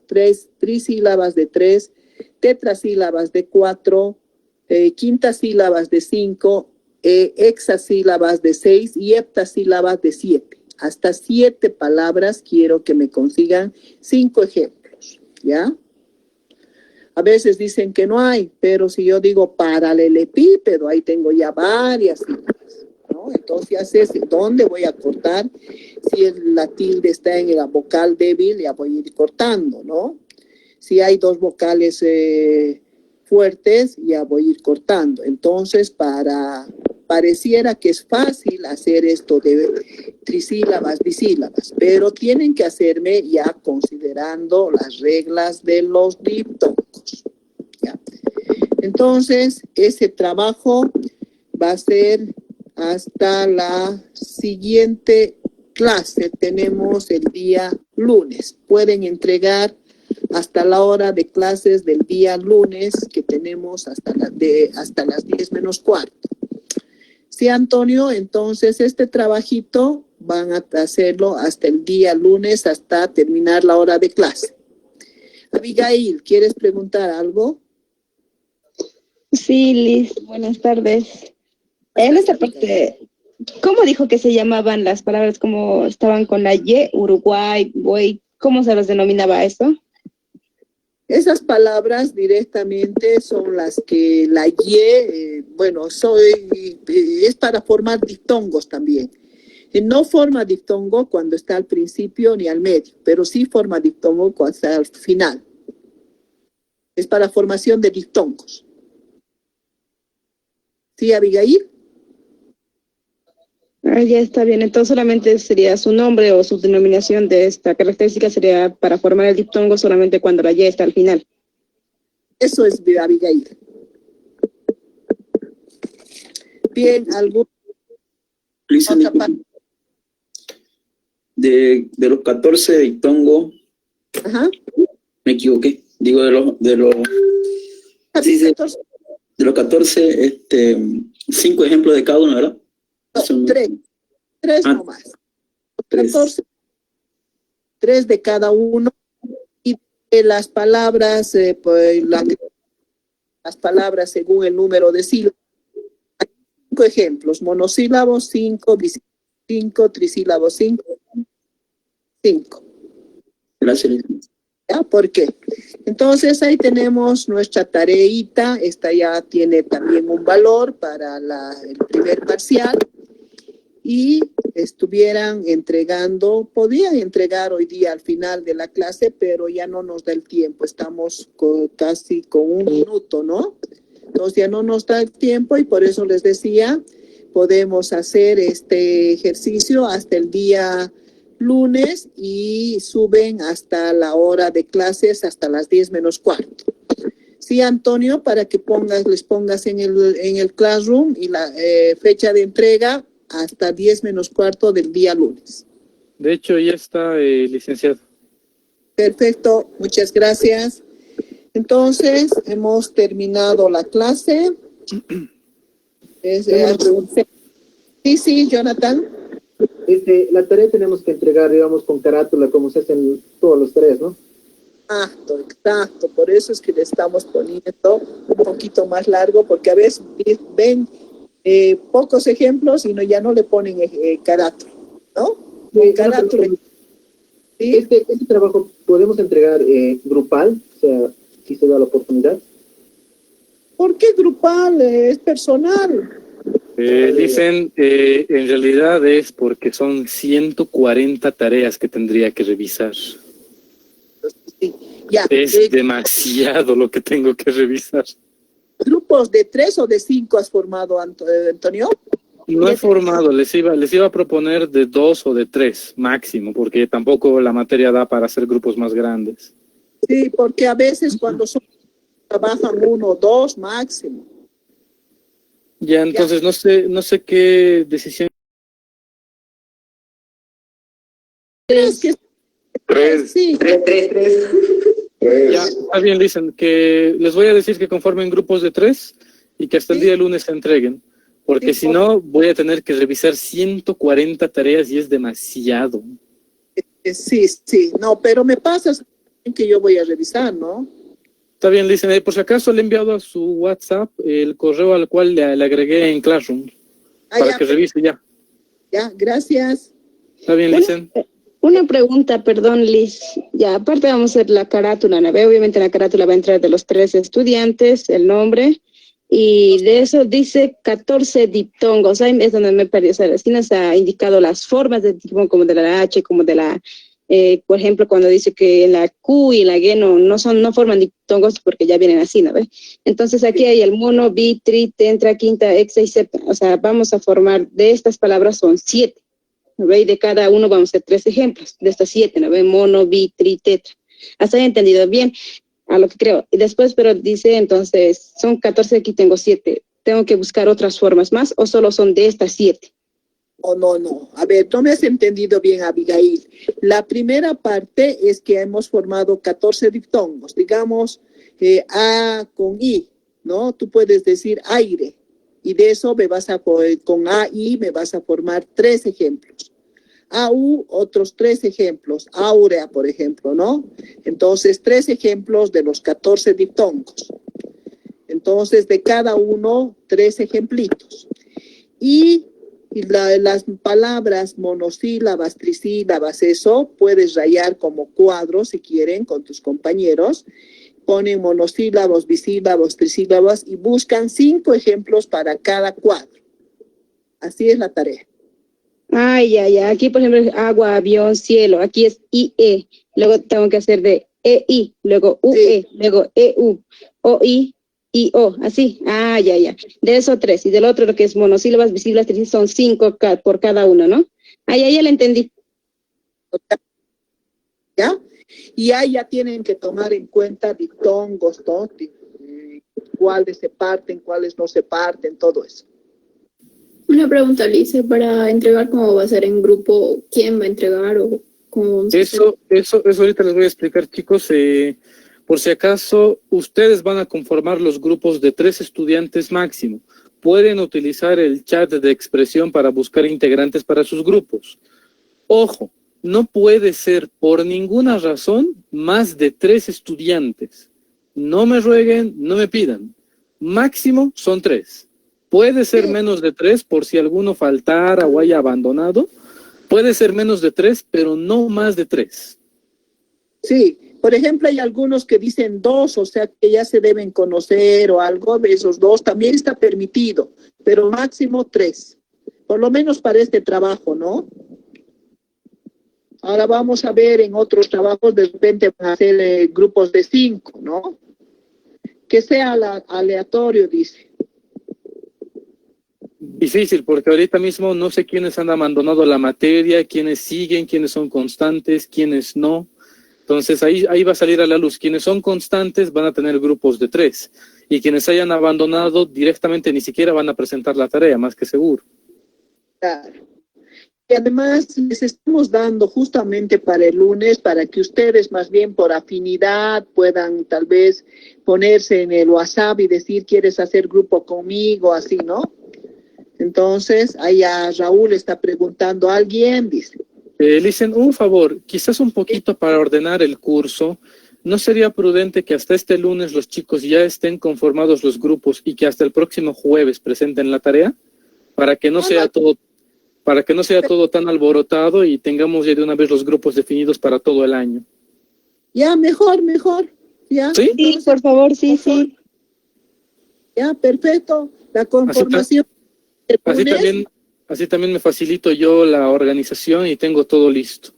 trisílabas de 3, tetrasílabas de 4, quintasílabas de 5, hexasílabas de 6 y heptasílabas de 7. Hasta 7 palabras quiero que me consigan 5 ejemplos, ¿ya? A veces dicen que no hay, pero si yo digo paralelepípedo, ahí tengo ya varias sílabas, ¿no? Entonces ya sé dónde voy a cortar. Si la tilde está en la vocal débil, ya voy a ir cortando, ¿no? Si hay 2 vocales fuertes, ya voy a ir cortando. Entonces, pareciera que es fácil hacer esto de trisílabas, bisílabas, pero tienen que hacerme ya considerando las reglas de los diptongos, ¿ya? Entonces, ese trabajo va a ser hasta la siguiente clase. Tenemos el día lunes. Pueden entregar hasta la hora de clases del día lunes, que tenemos hasta las 10 menos cuarto. Sí, Antonio, entonces este trabajito van a hacerlo hasta el día lunes, hasta terminar la hora de clase. Abigail, ¿quieres preguntar algo? Sí, Liz, buenas tardes. En esta parte, ¿cómo dijo que se llamaban las palabras? ¿Cómo estaban con la Y? Uruguay, buey, ¿cómo se las denominaba esto? Esas palabras directamente son las que la Y, es para formar diptongos también. No forma diptongo cuando está al principio ni al medio, pero sí forma diptongo cuando está al final. Es para formación de diptongos. ¿Sí, Abigail? Ah, ya está bien. Entonces solamente sería su nombre o su denominación de esta característica sería para formar el diptongo solamente cuando la Y está al final. Eso es de Abigail. Bien, ¿algún Lisa, otra parte? de los 14 diptongos, Ajá. me equivoqué. Digo, de los de los 14, 5 ejemplos de cada uno, ¿verdad? No, 3 nomás. 14, 3 de cada uno. Y de las palabras, las palabras según el número de sílabas. Hay 5 ejemplos: monosílabos 5, bisílabos 5, trisílabos 5. Gracias. ¿Ya? ¿Por qué? Entonces ahí tenemos nuestra tareita. Esta ya tiene también un valor para el primer parcial. Y estuvieran entregando, podían entregar hoy día al final de la clase, pero ya no nos da el tiempo. Estamos casi con 1 minuto, ¿no? Entonces ya no nos da el tiempo, y por eso les decía, podemos hacer este ejercicio hasta el día lunes y suben hasta la hora de clases, hasta las 10 menos cuarto. Sí, Antonio, para que les pongas en el Classroom, y la fecha de entrega hasta 10 menos cuarto del día lunes. De hecho, ya está, licenciado. Perfecto, muchas gracias. Entonces, hemos terminado la clase. Sí, Jonathan. La tarea tenemos que entregar, digamos, con carátula, como se hacen todos los tareas, ¿no? Exacto. Por eso es que le estamos poniendo un poquito más largo, porque a veces ven pocos ejemplos y ya no le ponen carátula, ¿no? Sí, Carátula. ¿Sí? Este trabajo podemos entregar grupal, o sea, si se da la oportunidad. ¿Por qué grupal? Es personal. Dicen, en realidad es porque son 140 tareas que tendría que revisar. Sí. Ya, Es demasiado lo que tengo que revisar. ¿grupos de 3 o de 5 has formado, Antonio? No he formado, les iba a proponer de 2 o de 3 máximo, porque tampoco la materia da para hacer grupos más grandes. Sí, porque a veces cuando trabajan 1 o 2 máximo. Ya, entonces no sé qué decisión. Es que 3. sí, Ya, está bien, dicen que les voy a decir que conformen grupos de 3 y que hasta el día lunes se entreguen, porque Sí, si no voy a tener que revisar 140 tareas y es demasiado. sí, no, pero me pasas que yo voy a revisar, ¿no? Está bien, dicen, por si acaso le he enviado a su WhatsApp el correo al cual le agregué en Classroom para Ya, que revise ya. ya, gracias. Está bien, dicen. Una pregunta, perdón, Liz. Ya, aparte vamos a hacer la carátula, ¿no? Obviamente en la carátula va a entrar de los 3 estudiantes, el nombre, y de eso dice 14 diptongos. Ahí es donde me perdí. O sea, así nos ha indicado las formas de diptongo, como de la H, como de la, por ejemplo, cuando dice que en la Q y la G no forman diptongos porque ya vienen así, ¿no ve? Entonces aquí hay el mono, bi, tri, tetra, quinta, hexa y septa. O sea, vamos a formar, de estas palabras son 7. ¿No ve? Y de cada uno vamos a hacer 3 ejemplos, de estas 7, ¿no ve? Mono, bi, tri, tetra. Hasta he entendido bien a lo que creo. Y después, pero dice, entonces, son 14, aquí tengo 7. ¿Tengo que buscar otras formas más o solo son de estas 7? No. A ver, no me has entendido bien, Abigail. La primera parte es que hemos formado 14 diptongos. Digamos, A con I, ¿no? Tú puedes decir aire. Y de eso con AI me vas a formar 3 ejemplos. AU, otros 3 ejemplos. Áurea, por ejemplo, ¿no? Entonces, 3 ejemplos de los 14 diptongos. Entonces, de cada uno, 3 ejemplitos. Y las palabras monosílabas, trisílabas, eso puedes rayar como cuadros si quieren con tus compañeros. Ponen monosílabos, bisílabos, trisílabos y buscan 5 ejemplos para cada cuadro. Así es la tarea. Ay, ya. Aquí, por ejemplo, agua, avión, cielo. Aquí es IE. Luego tengo que hacer de EI, luego UE, luego EU, OI, IO. Así. Ya. De eso 3. Y del otro, lo que es monosílabas, bisílabas, trisílabas, son 5 por cada uno, ¿no? Ya le entendí. ¿Ya? Y ahí ya tienen que tomar en cuenta diptongos, ¿no? Cuáles se parten, cuáles no se parten, todo eso. Una pregunta, Lice, para entregar, ¿cómo va a ser en grupo? ¿Quién va a entregar o cómo vamos a hacer? Eso ahorita les voy a explicar, chicos. Por si acaso, ustedes van a conformar los grupos de 3 estudiantes máximo. Pueden utilizar el chat de expresión para buscar integrantes para sus grupos. Ojo, no puede ser por ninguna razón más de 3 estudiantes. No me rueguen, no me pidan. Máximo son 3. Puede ser menos de 3 por si alguno faltara o haya abandonado. Puede ser menos de 3, pero no más de 3. Sí, por ejemplo, hay algunos que dicen 2, o sea que ya se deben conocer o algo de esos 2, también está permitido, pero máximo 3. Por lo menos para este trabajo, ¿no? Ahora vamos a ver en otros trabajos, de repente van a hacer grupos de 5, ¿no? Que sea aleatorio, dice. Difícil, porque ahorita mismo no sé quiénes han abandonado la materia, quiénes siguen, quiénes son constantes, quiénes no. Entonces ahí va a salir a la luz. Quienes son constantes van a tener grupos de 3. Y quienes hayan abandonado directamente ni siquiera van a presentar la tarea, más que seguro. Claro. Y además les estamos dando justamente para el lunes, para que ustedes más bien por afinidad puedan tal vez ponerse en el WhatsApp y decir, ¿quieres hacer grupo conmigo? Así, ¿no? Entonces, ahí a Raúl está preguntando a alguien, dice. Licen, un favor, quizás un poquito para ordenar el curso. ¿No sería prudente que hasta este lunes los chicos ya estén conformados los grupos y que hasta el próximo jueves presenten la tarea? Para que no sea todo tan alborotado y tengamos ya de una vez los grupos definidos para todo el año. Ya, mejor. ¿Ya? ¿Sí? Sí, por favor, sí. Ya, perfecto. La conformación. Así también me facilito yo la organización y tengo todo listo.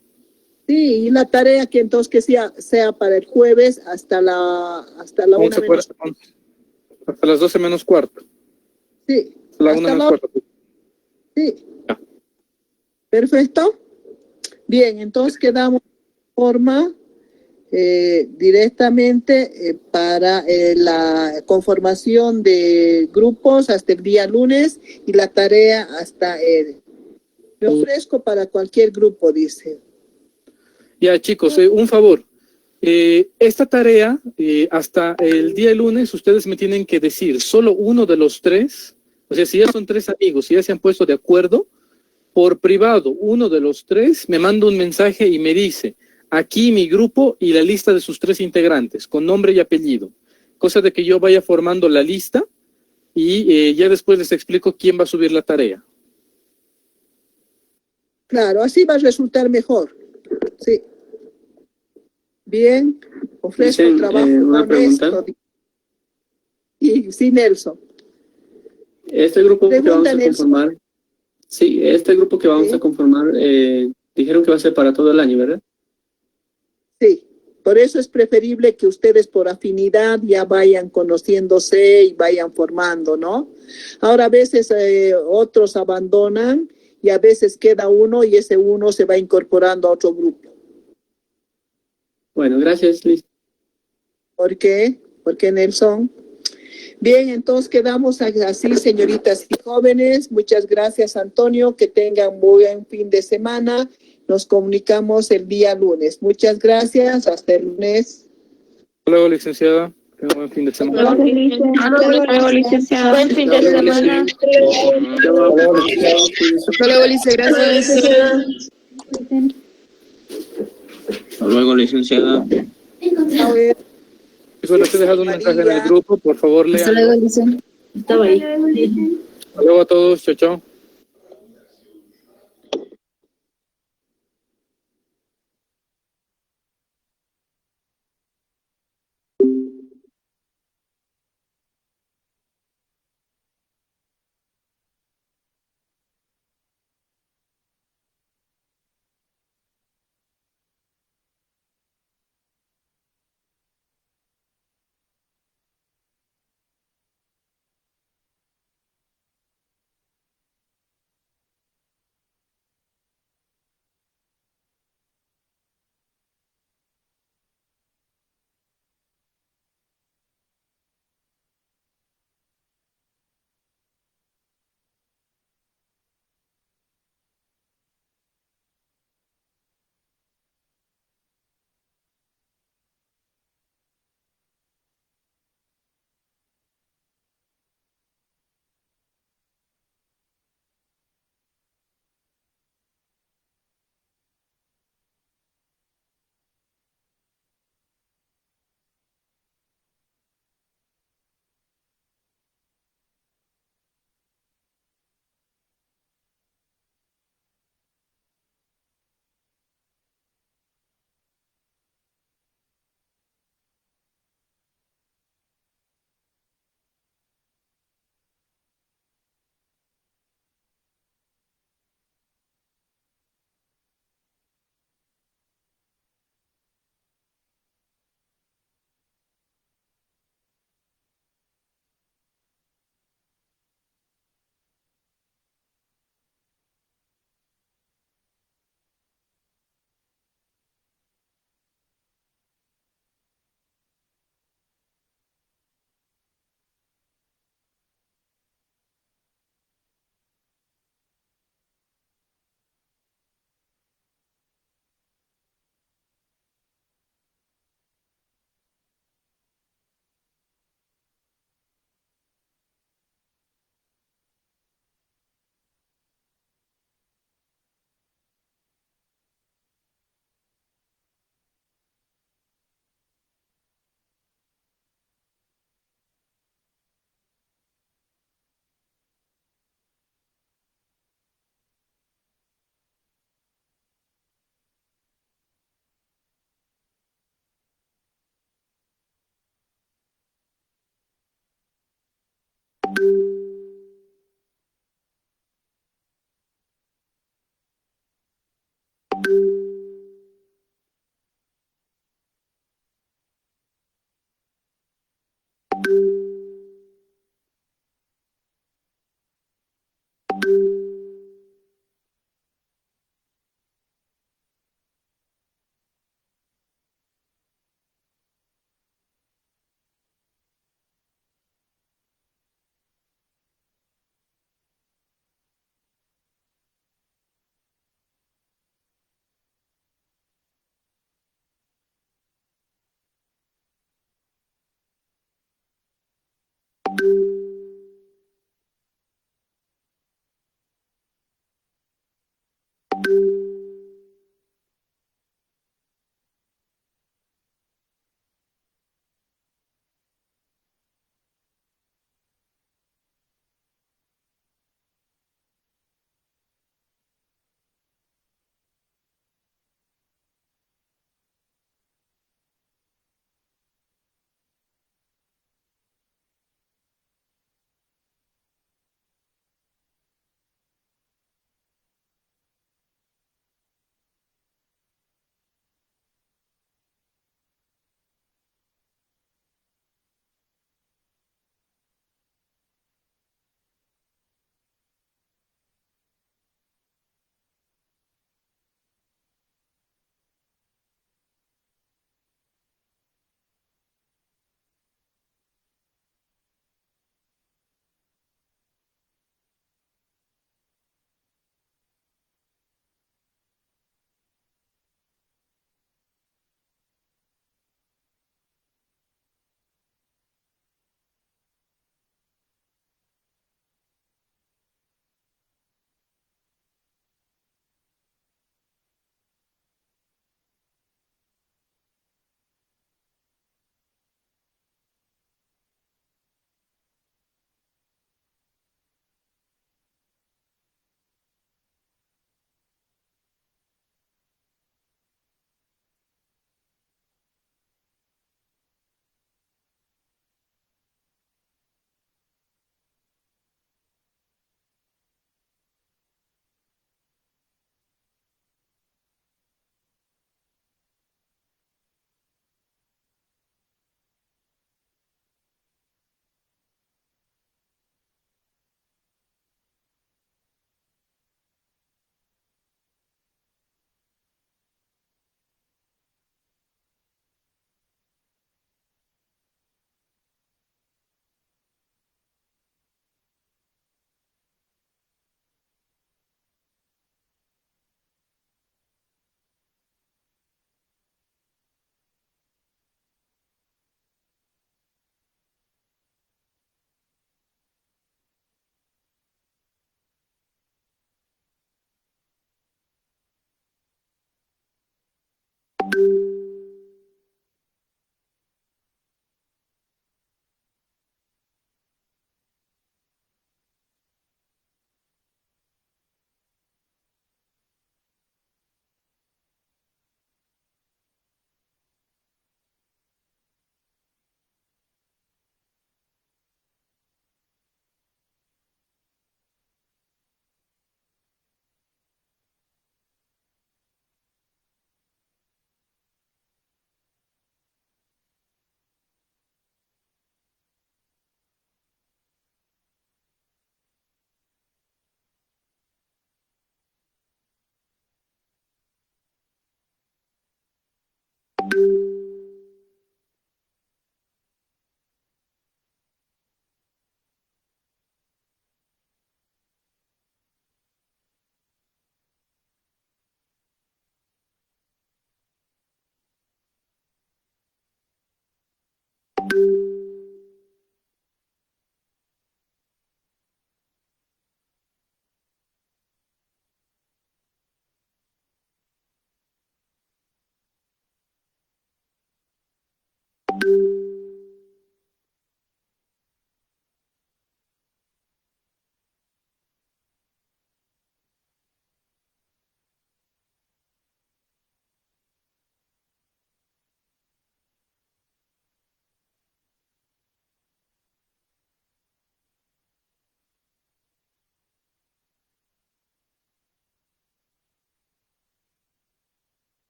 Sí, y la tarea que entonces que sea para el jueves hasta la 11, 1 menos. hasta las 12 menos cuarto. Sí, La hasta 1 menos la cuarto. sí. Ya. Perfecto. Bien, entonces quedamos de forma directamente para la conformación de grupos hasta el día lunes y la tarea hasta me ofrezco para cualquier grupo, dice. Ya, chicos, un favor. Esta tarea, hasta el día lunes, ustedes me tienen que decir solo uno de los tres. O sea, si ya son tres amigos, si ya se han puesto de acuerdo, por privado, uno de los tres me manda un mensaje y me dice, aquí mi grupo y la lista de sus tres integrantes, con nombre y apellido. Cosa de que yo vaya formando la lista y ya después les explico quién va a subir la tarea. Claro, así va a resultar mejor. Sí. Bien, ofrezco Dicen, trabajo una honesto. pregunta. Y sí, Nelson. Este grupo que Pregunta, vamos a Nelson. conformar, sí, este grupo que vamos Sí. a conformar, dijeron que va a ser para todo el año, ¿verdad? Sí, por eso es preferible que ustedes por afinidad ya vayan conociéndose y vayan formando, ¿no? Ahora a veces otros abandonan y a veces queda uno y ese uno se va incorporando a otro grupo. Bueno, gracias, Liz. ¿Por qué? Porque Nelson. Bien, entonces quedamos así, señoritas y jóvenes. Muchas gracias, Antonio. Que tengan buen fin de semana. Nos comunicamos el día lunes. Muchas gracias. Hasta el lunes. Hasta luego, licenciada. Tenga buen fin de semana. Hasta luego, licenciado. Buen fin de semana. Hasta luego, Lice, gracias. Hasta luego, licenciada. A ver. Chicos, les he dejado un mensaje en el grupo, por favor, Hasta lean. luego, Lice. Estaba ahí. Hasta luego a todos, chao, chao.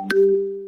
Gracias.